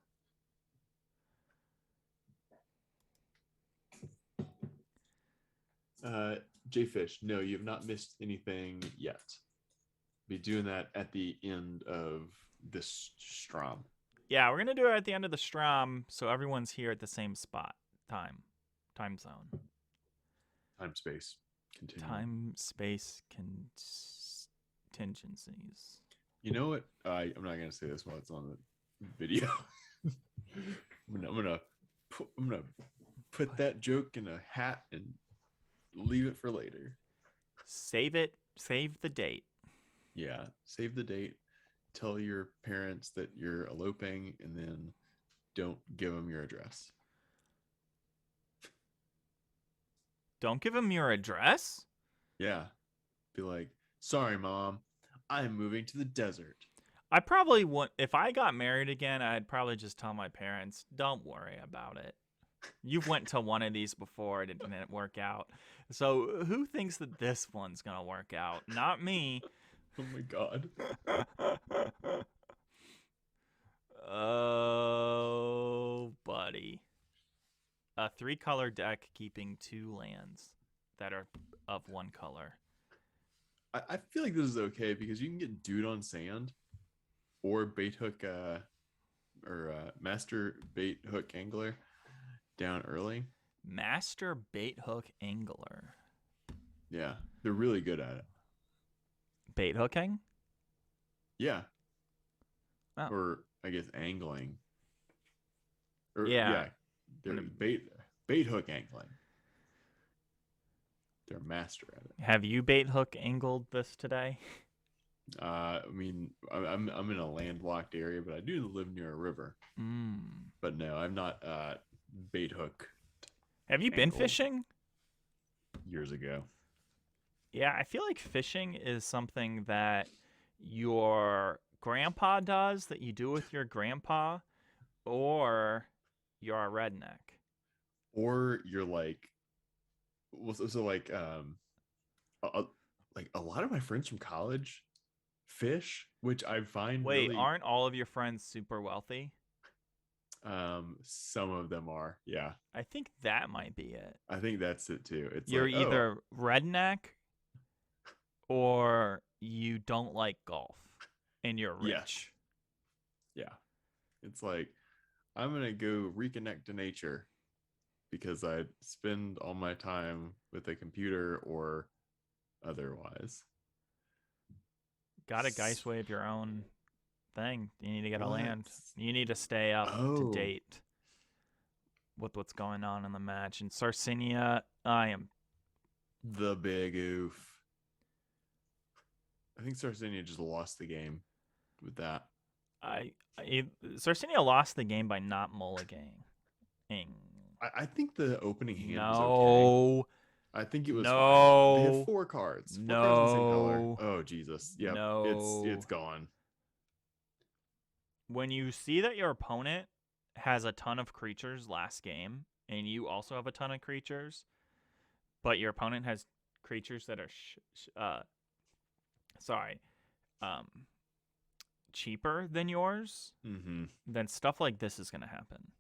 J-Fish, no, you have not missed anything yet. Be doing that at the end of this Strom. Yeah, we're going to do it at the end of the Strom, so everyone's here at the same spot. Time zone. Time, space, continuum. Time, space, contingencies. You know what? I'm not going to say this while it's on the video. I'm gonna put that joke in a hat and leave it for later. Save it. Save the date. Yeah, save the date. Tell your parents that you're eloping, and then don't give them your address. Don't give them your address? Yeah. Be like, sorry, Mom, I'm moving to the desert. I probably wouldn't. If I got married again, I'd probably just tell my parents, don't worry about it. You've went to one of these before, and it didn't work out. So who thinks that this one's going to work out? Not me. Oh, my God. Oh, buddy. A 3-color deck keeping 2 lands that are of 1 color. I feel like this is okay because you can get Dude on Sand or Bait Hook or Master Bait Hook Angler down early. Master Bait Hook Angler. Yeah, they're really good at it. Bait hooking? Yeah. Oh. Or I guess angling. Or, yeah. They're bait hook angling. They're master at it. Have you bait hook angled this today? I mean, I'm in a landlocked area, but I do live near a river. But no, I'm not bait hook. Have you been fishing? Years ago. Yeah, I feel like fishing is something that your grandpa does, that you do with your grandpa, or you're a redneck. Or you're like, so like a lot of my friends from college fish, which I find Wait, really aren't all of your friends super wealthy? some of them are. Yeah. I think that might be it. I think that's it too. It's You're like, oh, either redneck or you don't like golf and you're yes. rich. Yeah. It's like I'm going to go reconnect to nature because I spend all my time with a computer or otherwise. Got a Geistway of your own thing. You need to get a What? land. You need to stay up to Oh, date with what's going on in the match. In Sarracenia, I am. the big oof. I think Sarracenia just lost the game with that. Sarracenia lost the game by not mulliganing. I think the opening hand was okay. No. I think it was fine. They had No. four cards. Four cards in the same color. No. Oh Jesus. Yep. No. It's gone. When you see that your opponent has a ton of creatures last game, and you also have a ton of creatures, but your opponent has creatures that are cheaper than yours, then stuff like this is going to happen.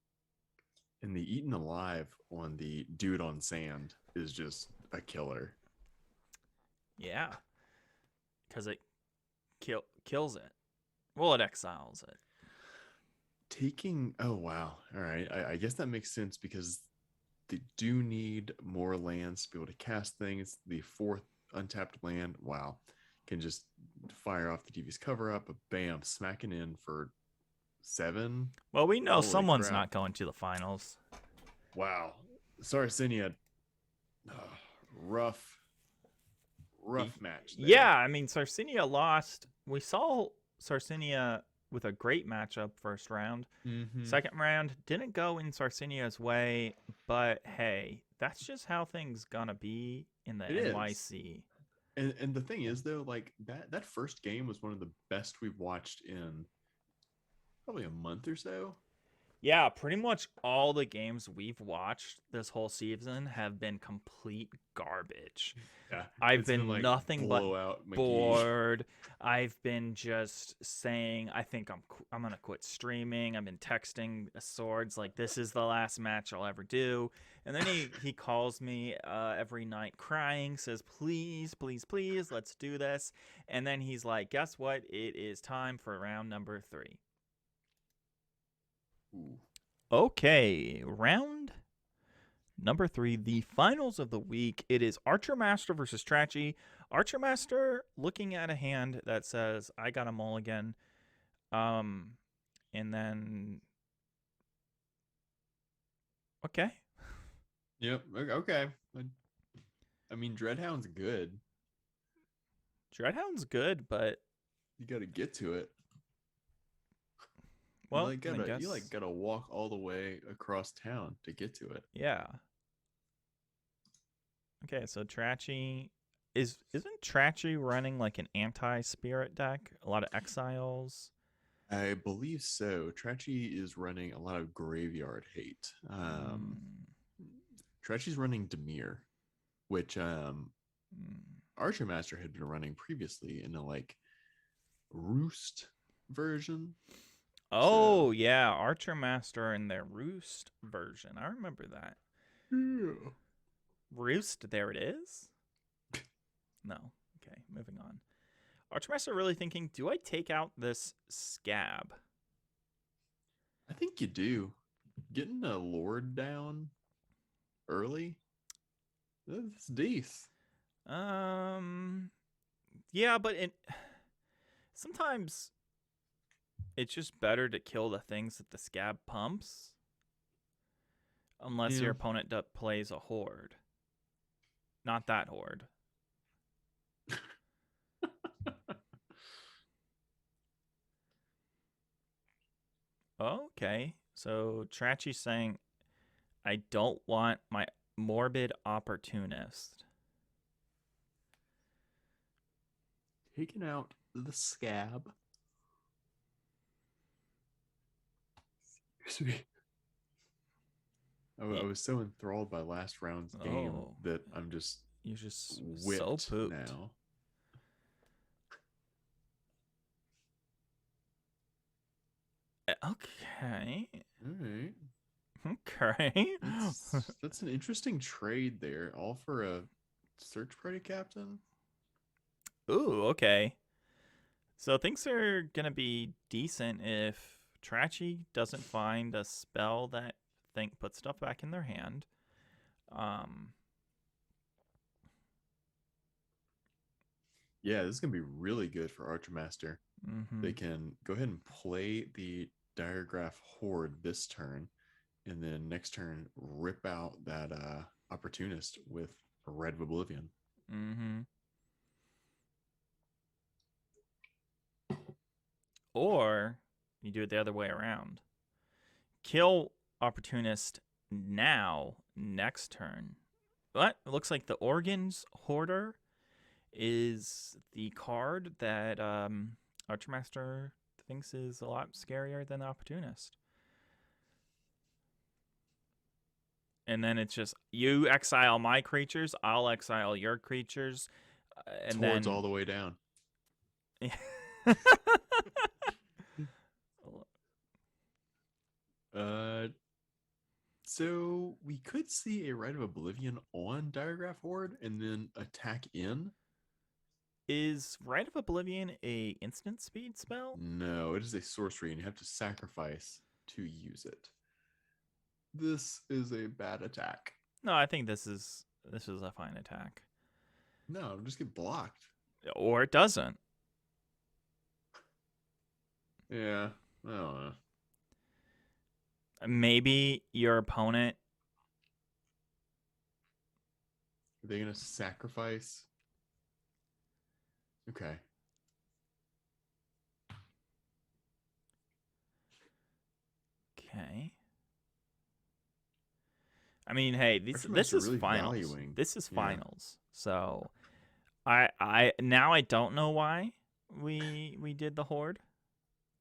And the Eaten Alive on the Dude on Sand is just a killer. Yeah. Because it kills it. Well, it exiles it. Oh, wow. All right. I guess that makes sense because they do need more lands to be able to cast things. The fourth untapped land, wow, can just fire off the TV's cover up, bam, smacking in for 7. Well, we know Holy someone's crap. not going to the finals. Wow. Sarracenia, rough match there. Yeah, I mean, Sarracenia lost. We saw Sarracenia with a great matchup first round. Second round didn't go in Sarracenia's way, but hey, that's just how things gonna be in the NYC. And the thing is, though, like that first game was one of the best we've watched in probably a month or so. Yeah, pretty much all the games we've watched this whole season have been complete garbage. Yeah, I've been like nothing but McGee. bored. I've been just saying, I think I'm gonna quit streaming. I've been texting Swords like this is the last match I'll ever do, and then he calls me every night crying, says please, please, let's do this, and then he's like, guess what? It is time for round number 3. Ooh. Okay, round number 3, the finals of the week. It is ArcherMaster versus Trachy. ArcherMaster looking at a hand that says, I got a mulligan. And then... Okay. Yep, okay. I mean, Dreadhound's good. Dreadhound's good, but... You gotta get to it. Well, you gotta walk all the way across town to get to it. Yeah. Okay, so Trachy isn't Trachy running like an anti-spirit deck? A lot of exiles. I believe so. Trachy is running a lot of graveyard hate. Trachy's running Dimir, which ArcherMaster had been running previously in a like Roost version. Oh, yeah, ArcherMaster in their Roost version. I remember that. Yeah. Roost, there it is? No. Okay, moving on. ArcherMaster really thinking, do I take out this scab? I think you do. Getting a Lord down early? That's decent. Yeah, but sometimes... It's just better to kill the things that the scab pumps. Unless your opponent plays a horde. Not that horde. Okay. So Trachy's saying, I don't want my morbid opportunist. Taking out the scab. I was so enthralled by last round's game that I'm just you're just whipped so pooped now. Okay. All right. Okay. That's an interesting trade there. All for a search party captain. Ooh, okay. So things are gonna be decent if Trachy doesn't find a spell that puts stuff back in their hand. Um, Yeah, this is gonna be really good for ArcherMaster. mm-hmm. They can go ahead and play the Diregraph Horde this turn, and then next turn rip out that opportunist with a Red of Oblivion. Mm-hmm. Or you do it the other way around. Kill Opportunist now, next turn. What? It looks like the Organs Hoarder is the card that ArcherMaster thinks is a lot scarier than the Opportunist. And then it's just, you exile my creatures, I'll exile your creatures. And Horde's then all the way down. So we could see a Rite of Oblivion on Diregraph Horde and then attack in. Is Rite of Oblivion a instant speed spell? No, it is a sorcery, and you have to sacrifice to use it. This is a bad attack. No, I think this is a fine attack. No, it'll just get blocked. Or it doesn't. Yeah, I don't know. Maybe your opponent. Are they gonna sacrifice? Okay. Okay. I mean, hey, this is really finals. valuing. This is Yeah. finals. So, I now I don't know why we did the horde.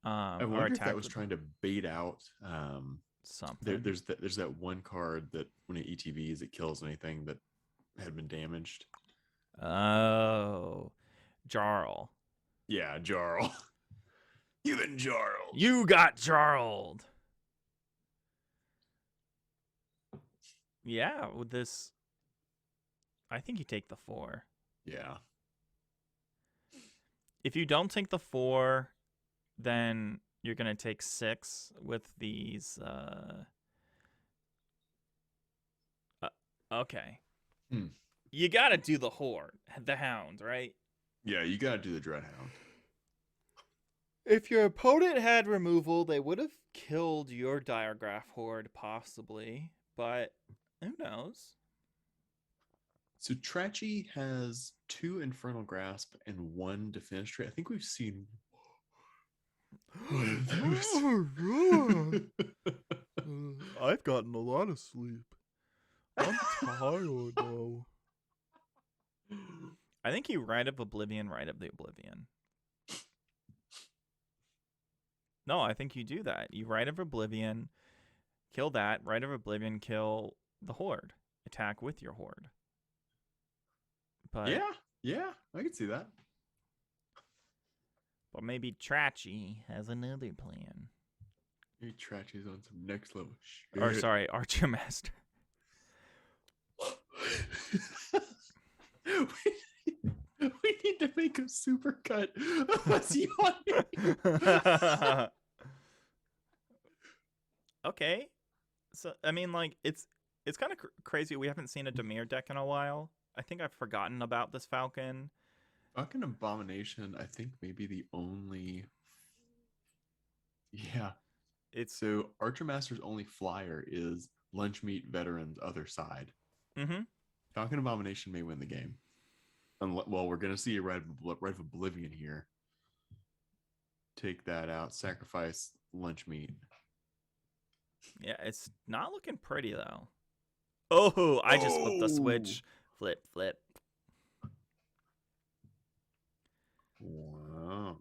I Or wonder if attack that was trying to bait out. something. There's that one card that when it ETVs, it kills anything that had been damaged. Oh, Jarl. Yeah, Jarl. You've been Jarl. You got Jarled. Yeah, with this, I think you take the 4. Yeah. If you don't take the 4, then you're gonna take 6 with these. Okay. You gotta do the horde, the hound, right? Yeah, you gotta do the Dreadhound. If your opponent had removal, they would have killed your Diregraph Horde, possibly, but who knows? So Trachy has 2 Infernal Grasp and 1 Defenestrate. I think we've seen one of those. I've gotten a lot of sleep. I'm tired though. I think you Rite of Oblivion, Rite of the Oblivion. No, I think you do that. You Rite of Oblivion, kill that. Rite of Oblivion, kill the Horde. Attack with your Horde. But yeah, I can see that. But maybe Trachy has another plan. Maybe Trachy's on some next level shit. Or sorry, ArcherMaster. we need to make a supercut of us yawning. Okay. So I mean, like, it's kind of crazy. We haven't seen a Dimir deck in a while. I think I've forgotten about this Falcon. Falcon Abomination, I think maybe the only. Yeah. It's so ArcherMaster's only flyer is Lunch Meat Veterans Other Side. Mm-hmm. Falcon Abomination may win the game. Well, we're gonna see a Red of Oblivion here. Take that out. Sacrifice Lunch Meat. Yeah, it's not looking pretty though. Oh, I just flipped the switch. Flip. Wow.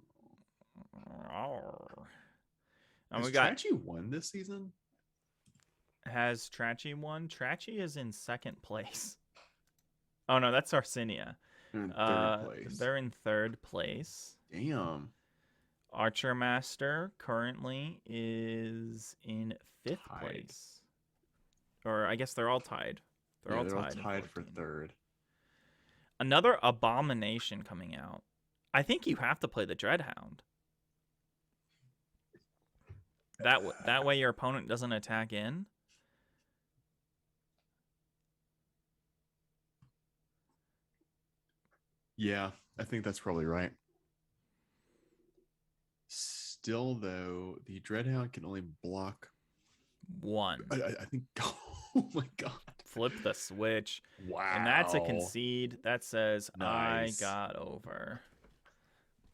And Has Trachy won this season? Has Trachy won? Trachy is in 2nd place. Oh no, that's Sarracenia. They're in 3rd place. They're in 3rd place. Damn. ArcherMaster currently is in 5th Tied. place. Or I guess they're all tied. They're all tied in for 14. third. Another abomination coming out. I think you have to play the Dreadhound. That way your opponent doesn't attack in. Yeah, I think that's probably right. Still, though, the Dreadhound can only block 1. I think. Oh my god! Flip the switch. Wow. And that's a concede. That says, Nice. I got over.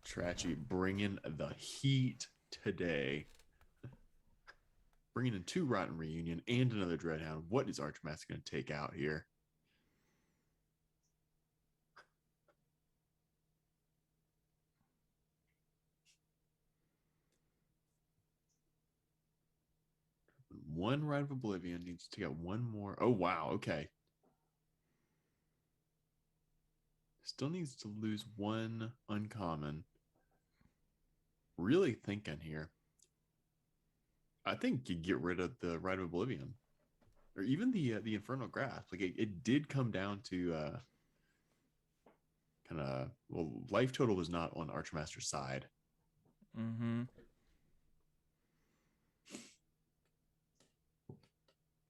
Trachy bringing the heat today. Bringing in 2 Rotten Reunion and another Dreadhound. What is ArcherMaster going to take out here? One Rite of Oblivion needs to get one more. Oh, wow. Okay. Still needs to lose 1 uncommon. Really thinking here. I think you get rid of the Rite of Oblivion. Or even the Infernal Grasp. Like it did come down to kind of, well, life total was not on ArcherMaster's side. Mm-hmm.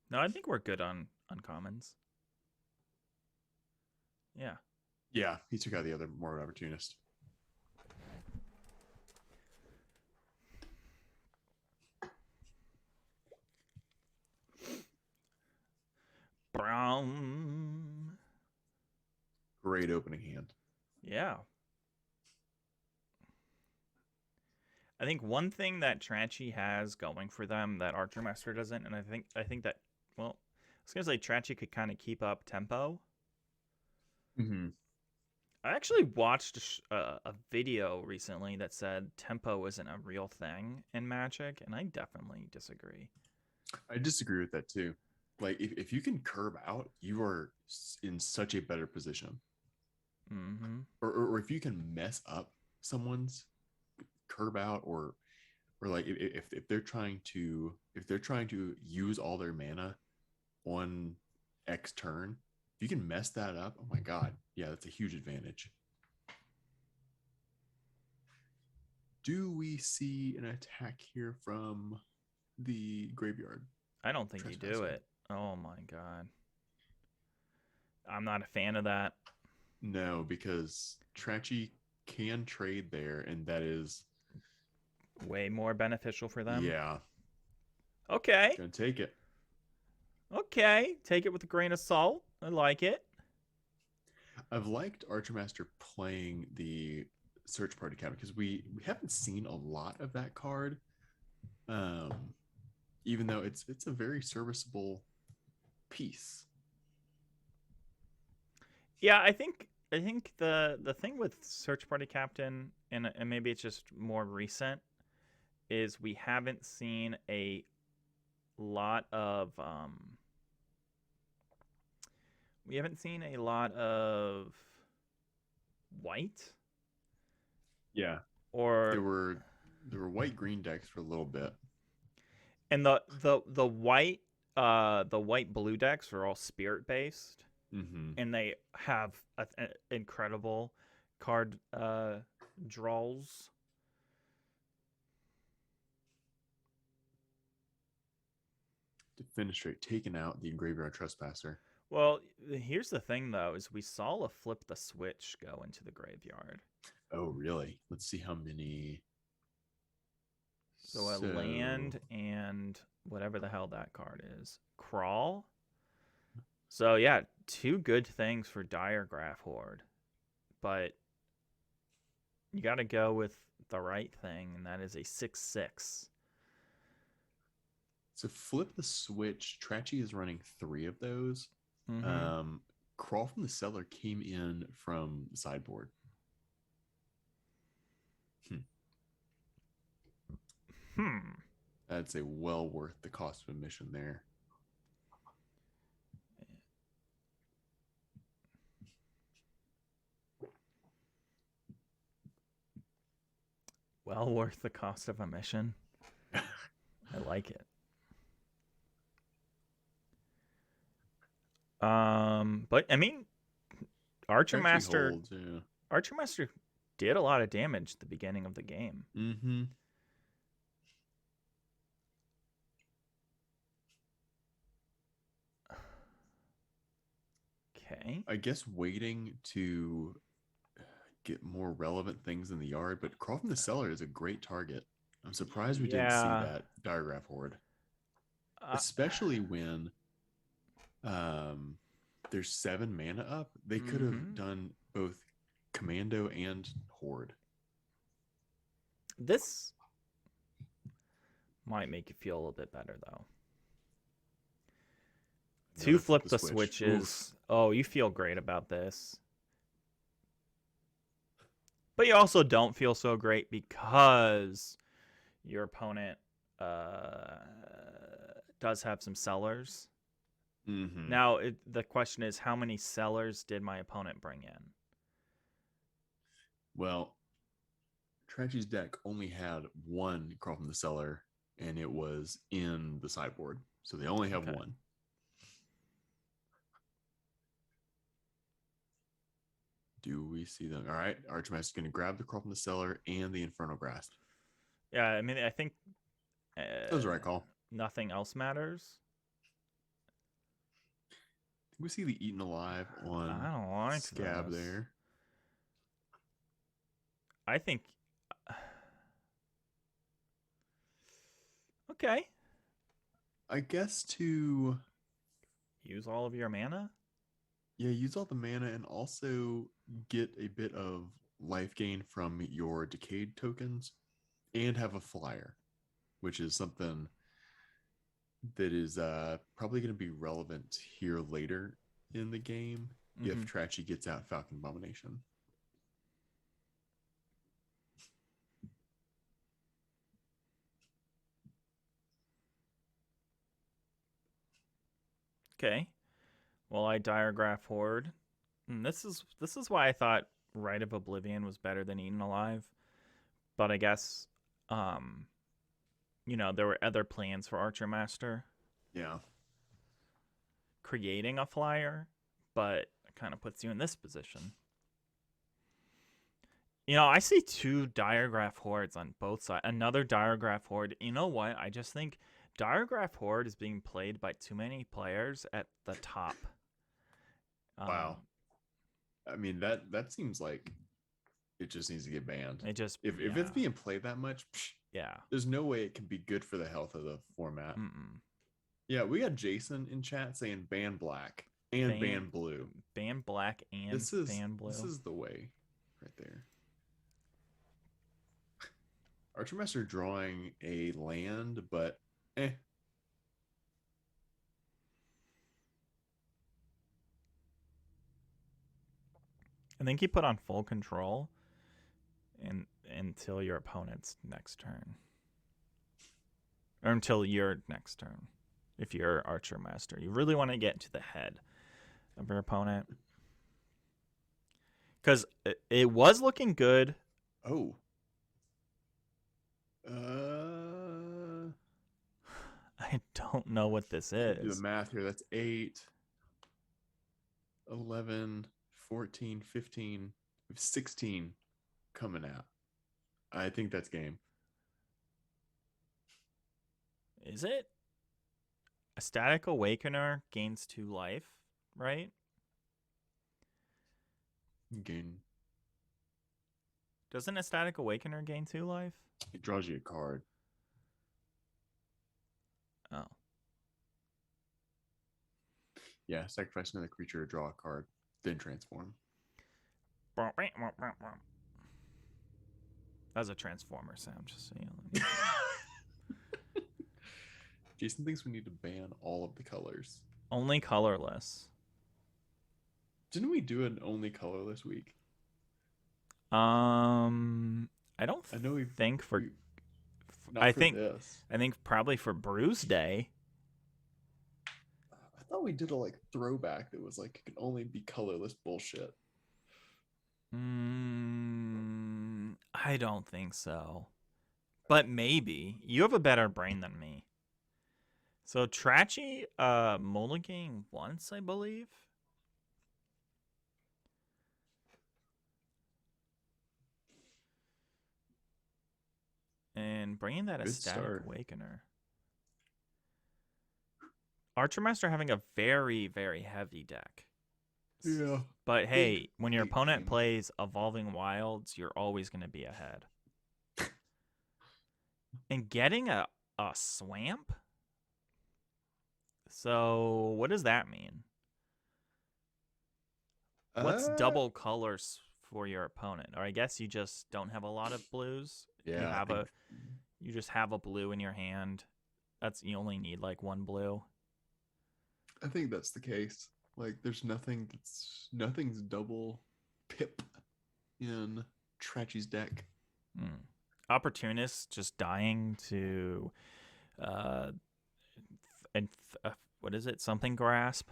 No, I think we're good on uncommons. Yeah. Yeah, he took out the other more opportunist. Brown. Great opening hand. Yeah. I think one thing that Trachy has going for them that ArcherMaster doesn't, and I think that, well, I was gonna say Trachy could kind of keep up tempo. Mm-hmm. I actually watched a video recently that said tempo isn't a real thing in Magic, and I definitely disagree. I disagree with that too. Like if you can curb out, you are in such a better position. Mm-hmm. Or if you can mess up someone's curb out, or like if they're trying to use all their mana on X turn, if you can mess that up, oh my god, yeah, that's a huge advantage. Do we see an attack here from the graveyard? I don't think you do it. Oh my god. I'm not a fan of that. No, because Trachy can trade there, and that is way more beneficial for them. Yeah. Okay. Gonna take it. Okay. Take it with a grain of salt. I like it. I've liked ArcherMaster playing the search party captain because we haven't seen a lot of that card. Even though it's a very serviceable piece. Yeah, I think the thing with search party captain, and maybe it's just more recent, is we haven't seen a lot of white. Yeah. Or there were white green decks for a little bit. And the white blue decks are all spirit based. Mm-hmm. And they have an incredible card draws. Defenestrate, taking out the Graveyard Trespasser. Well, here's the thing, though, is we saw a flip the switch go into the graveyard. Oh, really? Let's see how many. So a land and whatever the hell that card is. Crawl. So, yeah, 2 good things for Diregraph Horde. But you got to go with the right thing, and that is a 6/6. So flip the switch. Trachy is running 3 of those. Mm-hmm. Crawl from the Cellar came in from the sideboard. That's a well worth the cost of admission there. well worth the cost of a mission. I like it. But I mean, ArcherMaster ArcherMaster did a lot of damage at the beginning of the game. Mm-hmm. Okay. I guess waiting to get more relevant things in the yard, but Crawl from the Cellar is a great target. I'm surprised we didn't see that Diregraph Horde. Especially when there's 7 mana up. They could have done both Commando and Horde. This might make you feel a little bit better, though. To flip the switches. Oof. Oh, you feel great about this. But you also don't feel so great because your opponent does have some sellers. Mm-hmm. Now, the question is, how many sellers did my opponent bring in? Well, Trachy's deck only had 1 Crawl from the Cellar, and it was in the sideboard. So they only have 1. Do we see them? All right, ArcherMaster is going to grab the Crawl from the Cellar and the Infernal Grasp. Yeah, I mean, I think that was the right call. Nothing else matters. We see the Eaten Alive on I don't like Scab this. there. I think. Okay. I guess to use all of your mana? Yeah, use all the mana and also get a bit of life gain from your decayed tokens and have a flyer, which is something that is probably going to be relevant here later in the game if Trachy gets out Falcon Abomination. Okay. Well, I Diregraph Horde. And this is why I thought Rite of Oblivion was better than Eaten Alive. But I guess there were other plans for ArcherMaster. Yeah. Creating a flyer, but it kind of puts you in this position. I see 2 Diregraph Hordes on both sides. Another Diregraph Horde. You know what? I just think Diregraph Horde is being played by too many players at the top. Wow. I mean, that seems like it just needs to get banned. If it's being played that much, there's no way it can be good for the health of the format. Yeah, we got Jason in chat saying ban black and ban blue. Ban black and ban blue. This is the way right there. ArcherMaster drawing a land, but I think you put on full control until your opponent's next turn. Or until your next turn. If you're ArcherMaster. You really want to get into the head of your opponent. Because it was looking good. Oh. I don't know what this is. Do the math here. That's 8, 11, 14, 15, 16 coming out. I think that's game. Is it? A Static Awakener gains 2 life, right? Gain. Doesn't a Static Awakener gain 2 life? It draws you a card. Oh. Yeah, sacrifice another creature to draw a card, then transform. That's a transformer sound, just so you know. Jason thinks we need to ban all of the colors. Only colorless. Didn't we do an only colorless week? I think probably for Bruise Day. I thought we did a throwback that was it can only be colorless bullshit. I don't think so. But maybe. You have a better brain than me. So Trachy mulliganing once, I believe. And bringing that Good Ecstatic start. Awakener. ArcherMaster having a very, very heavy deck. Yeah. But hey, when your big opponent game. plays Evolving Wilds, you're always going to be ahead. And getting a swamp? So what does that mean? What's double colors for your opponent? Or I guess you just don't have a lot of blues. Yeah. You just have a blue in your hand. You only need like one blue. I think that's the case. Like there's nothing's double pip in Trachy's deck. Opportunist just dying to what is it? Something grasp?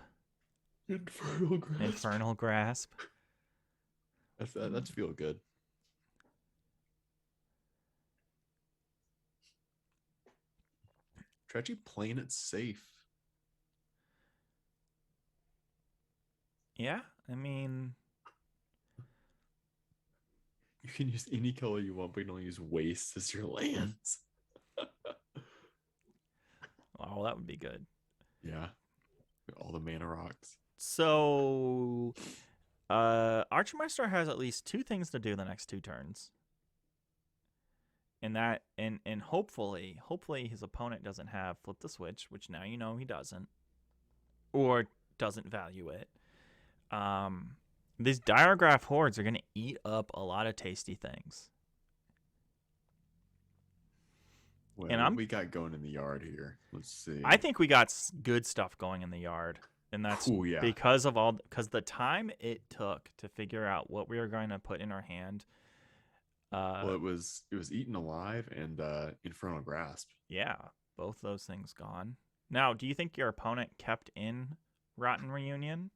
Infernal grasp. That's feel good. Trachy playing it safe. Yeah, I mean, you can use any color you want, but you don't use waste as your lands. Oh, that would be good. Yeah, all the mana rocks. So, ArcherMaster has at least 2 things to do the next 2 turns. And hopefully his opponent doesn't have Flip the Switch, which now you know he doesn't, or doesn't value it. These Diregraph Hordes are going to eat up a lot of tasty things. Well, and what we got going in the yard here? Let's see. I think we got good stuff going in the yard, and that's because the time it took to figure out what we were going to put in our hand. Well, it was Eaten Alive and Infernal Grasp. Yeah, both those things gone. Now, do you think your opponent kept in Rotten Reunion?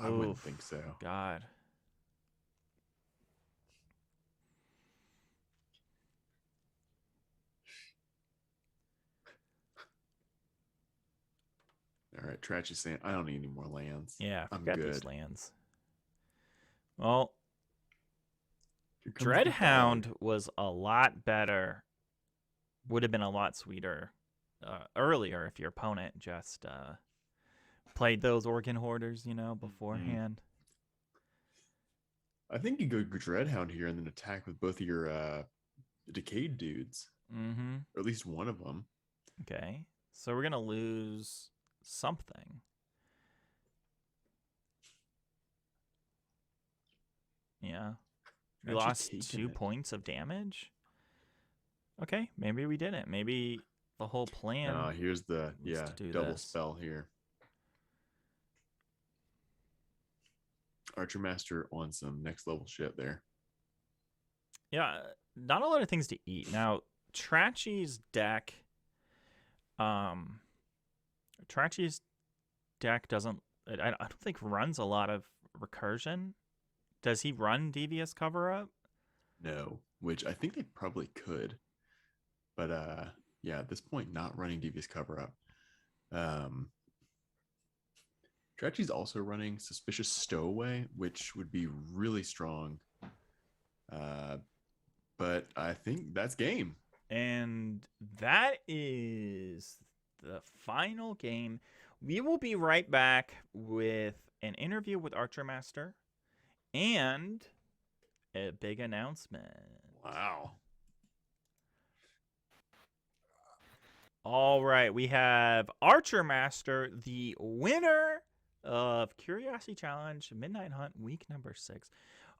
I wouldn't think so. God. All right, Trachy's saying, I don't need any more lands. Yeah, I'm forget good. These lands. Well, Dreadhound was a lot better. Would have been a lot sweeter earlier if your opponent just played those Organ Hoarders, beforehand. I think you go Dreadhound here and then attack with both of your Decayed dudes. Mm-hmm. Or at least one of them. Okay. So we're going to lose something. Yeah. We lost 2 points of damage? Okay, maybe we didn't. Maybe the whole plan. Here's the double spell here. ArcherMaster on some next level shit there. Yeah, not a lot of things to eat. Now, Trachy's deck doesn't, I don't think runs a lot of recursion. Does he run Devious Cover Up? No, which I think they probably could. But at this point, not running Devious Cover Up. Trachy's also running Suspicious Stowaway, which would be really strong. But I think that's game. And that is the final game. We will be right back with an interview with ArcherMaster and a big announcement. Wow. All right, we have ArcherMaster, the winner of Curiosity Challenge Midnight Hunt week number 6.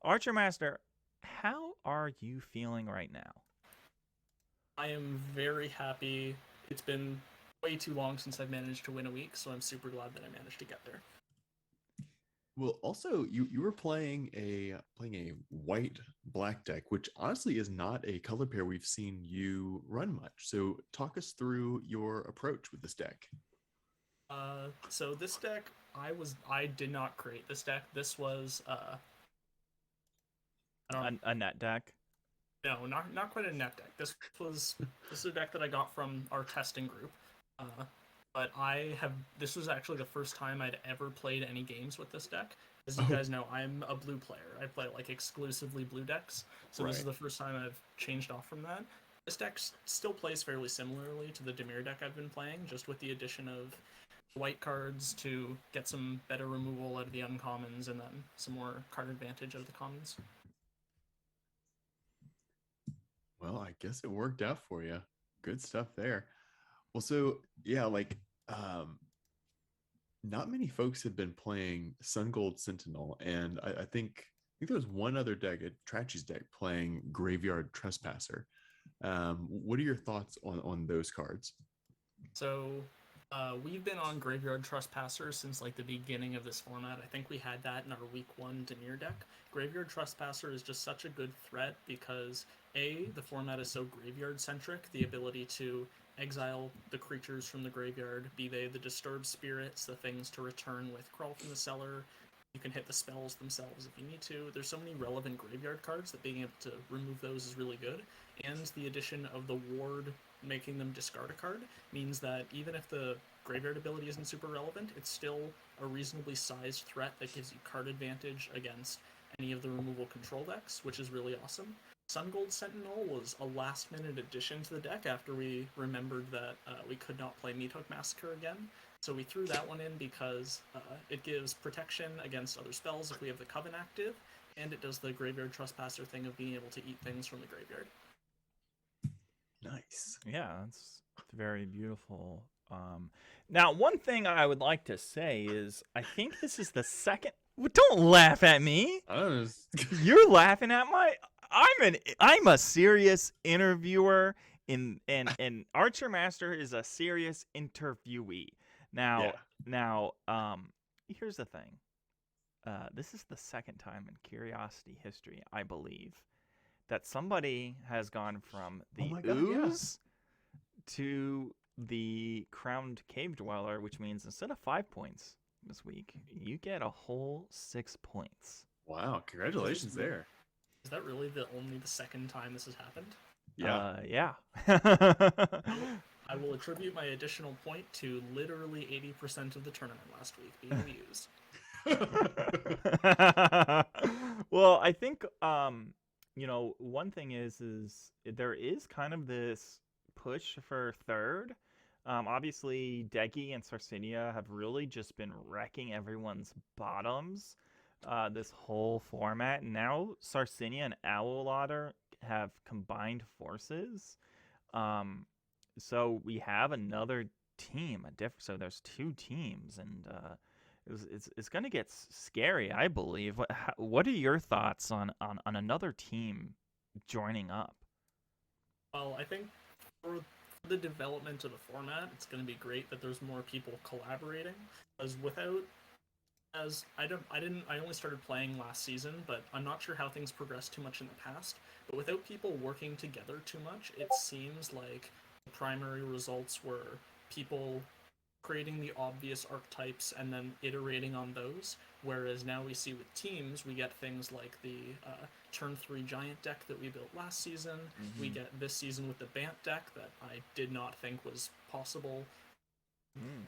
ArcherMaster, how are you feeling right now? I am very happy. It's been way too long since I've managed to win a week, so I'm super glad that I managed to get there. Well, also you were playing a white black deck, which honestly is not a color pair we've seen you run much. So talk us through your approach with this deck. So this deck, I did not create this deck. This was a net deck. No, not quite a net deck. This is a deck that I got from our testing group. But this was actually the first time I'd ever played any games with this deck. As you guys know, I'm a blue player. I play like exclusively blue decks. So this is the first time I've changed off from that. This deck still plays fairly similarly to the Dimir deck I've been playing, just with the addition of white cards to get some better removal out of the uncommons and then some more card advantage out of the commons. Well, I guess it worked out for you. Good stuff there. Well, so yeah, like not many folks have been playing Sun Gold Sentinel, and I think there was one other deck, Trachy's deck, playing Graveyard Trespasser. What are your thoughts on those cards? So we've been on Graveyard Trespasser since like the beginning of this format. I think we had that in our week 1 Dimir deck. Graveyard Trespasser is just such a good threat because the format is so graveyard centric. The ability to exile the creatures from the graveyard, be they the disturbed spirits, the things to return with Crawl from the Cellar. You can hit the spells themselves if you need to. There's so many relevant graveyard cards that being able to remove those is really good. And the addition of the ward making them discard a card means that even if the graveyard ability isn't super relevant, it's still a reasonably sized threat that gives you card advantage against any of the removal control decks, which is really awesome. Sun Gold Sentinel was a last-minute addition to the deck after we remembered that we could not play Mythic Massacre again. So we threw that one in because it gives protection against other spells if we have the Coven active, and it does the Graveyard Trespasser thing of being able to eat things from the graveyard. Nice. Yeah, it's very beautiful. Now, one thing I would like to say is I think this is the second. Well, don't laugh at me. You're laughing at my. I'm a serious interviewer, and ArcherMaster is a serious interviewee. Now, here's the thing. This is the second time in Curiosity history, I believe, that somebody has gone from the ooze to the crowned cave dweller, which means instead of 5 points this week, you get a whole 6 points. Wow, congratulations there. Is that really the second time this has happened? Yeah. I will attribute my additional point to literally 80% of the tournament last week being used. Well, I think one thing is there is kind of this push for third. Obviously, Degi and Sarracenia have really just been wrecking everyone's bottoms this whole format. Now Sarracenia and Owlotter have combined forces. So we have another team. So there's 2 teams, and it's going to get scary, I believe. What are your thoughts on another team joining up? Well, I think for the development of the format, it's going to be great that there's more people collaborating. I only started playing last season, but I'm not sure how things progressed too much in the past. But without people working together too much, it seems like the primary results were people creating the obvious archetypes and then iterating on those. Whereas now we see with teams, we get things like the turn 3 giant deck that we built last season. Mm-hmm. We get this season with the Bant deck that I did not think was possible.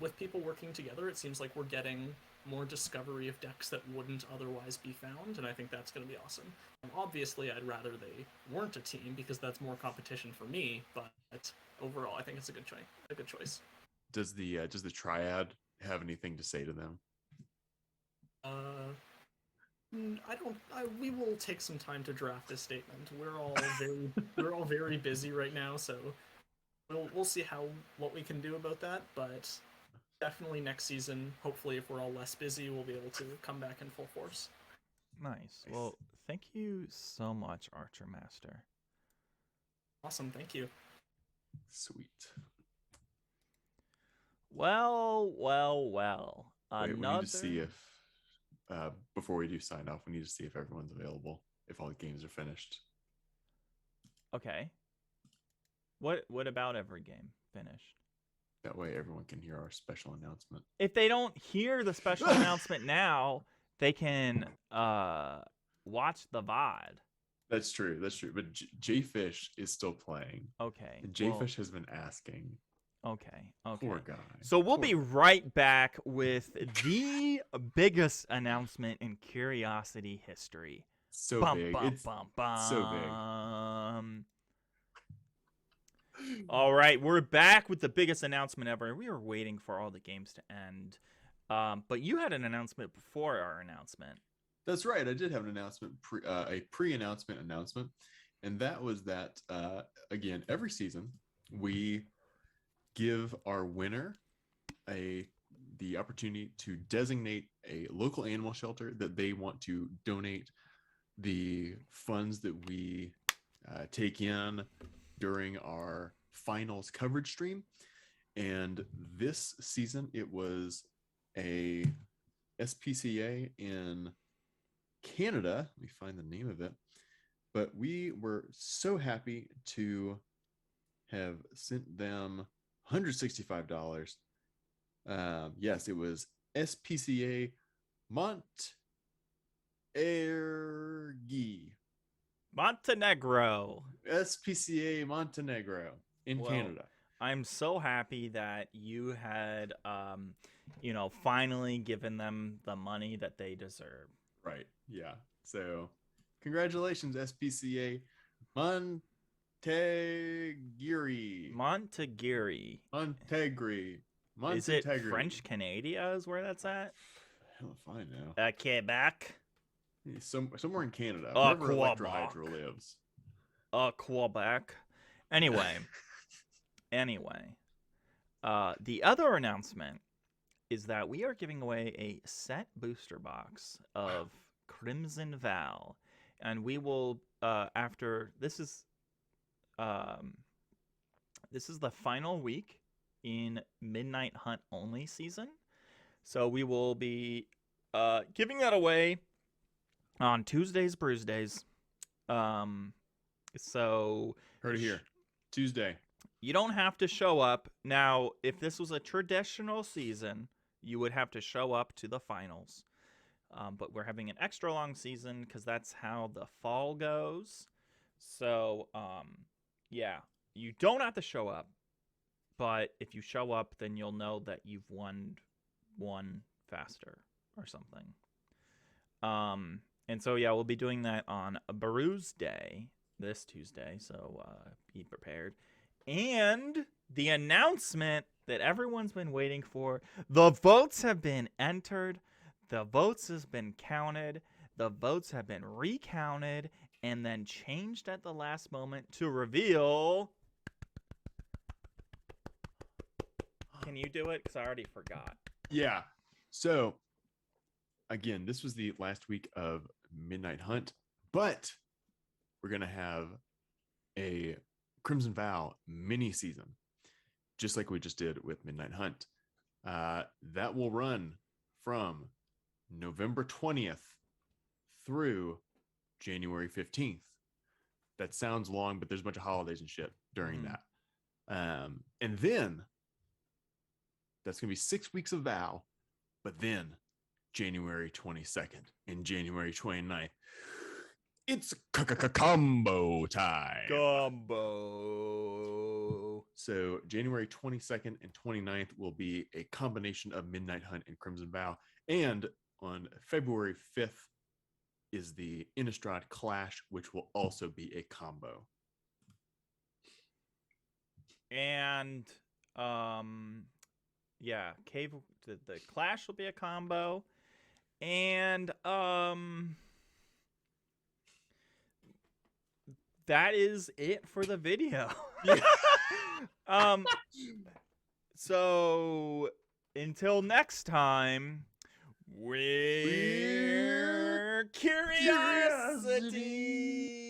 With people working together, it seems like we're getting more discovery of decks that wouldn't otherwise be found, and I think that's going to be awesome. Obviously, I'd rather they weren't a team because that's more competition for me, but overall, I think it's a good choice. Does the Triad have anything to say to them? We will take some time to draft this statement. We're all very busy right now, so we'll see what we can do about that, but definitely next season, hopefully if we're all less busy, we'll be able to come back in full force. Nice. Well, thank you so much, ArcherMaster. Awesome, thank you. Sweet. Well. Wait, we need to see if, before we do sign off, we need to see if everyone's available, if all the games are finished. Okay. What about every game finished? That way everyone can hear our special announcement. If they don't hear the special announcement now, they can watch the VOD. That's true. That's true. But J-Fish is still playing. Okay. And J-Fish has been asking. Okay. Poor guy. So we'll be right back with the biggest announcement in Curiosity history. So big. It's so big. All right, we're back with the biggest announcement ever. We were waiting for all the games to end. But you had an announcement before our announcement. That's right. I did have an announcement, a pre-announcement announcement. And that was that, again, every season, we give our winner the opportunity to designate a local animal shelter that they want to donate the funds that we take in during our finals coverage stream. And this season, it was a SPCA in Canada. Let me find the name of it. But we were so happy to have sent them $165. Yes, it was SPCA Montenegro. SPCA Montenegro in Canada. I'm so happy that you had, finally given them the money that they deserve. Right. Yeah. So, congratulations, SPCA Montegri. Is it French Canada is where that's at? Hell if I know. Quebec. Somewhere in Canada. Wherever Electrohydro lives. Quebec. Anyway. The other announcement is that we are giving away a set booster box of Crimson Vow. And we will, after, this is the final week in Midnight Hunt only season. So we will be giving that away on Tuesdays, Brews Days. So heard it here. Tuesday. You don't have to show up. Now, if this was a traditional season, you would have to show up to the finals. But we're having an extra long season because that's how the fall goes. So, yeah, you don't have to show up. But if you show up, then you'll know that you've won one faster or something. And so, yeah, we'll be doing that on Brews Day this Tuesday. So be prepared. And the announcement that everyone's been waiting for, the votes have been entered. The votes has been counted. The votes have been recounted and then changed at the last moment to reveal. Can you do it? Because I already forgot. Yeah. So, again, this was the last week of Midnight Hunt, but we're going to have a Crimson Vow mini season, just like we just did with Midnight Hunt. That will run from November 20th through January 15th. That sounds long, but there's a bunch of holidays and shit during that. And then that's going to be 6 weeks of Vow, but then January 22nd and January 29th, it's combo time. Combo. So January 22nd and 29th will be a combination of Midnight Hunt and Crimson Vow. And on February 5th is the Innistrad Clash, which will also be a combo. And yeah, Cave the Clash will be a combo. And that is it for the video. So until next time, we're Curiosity.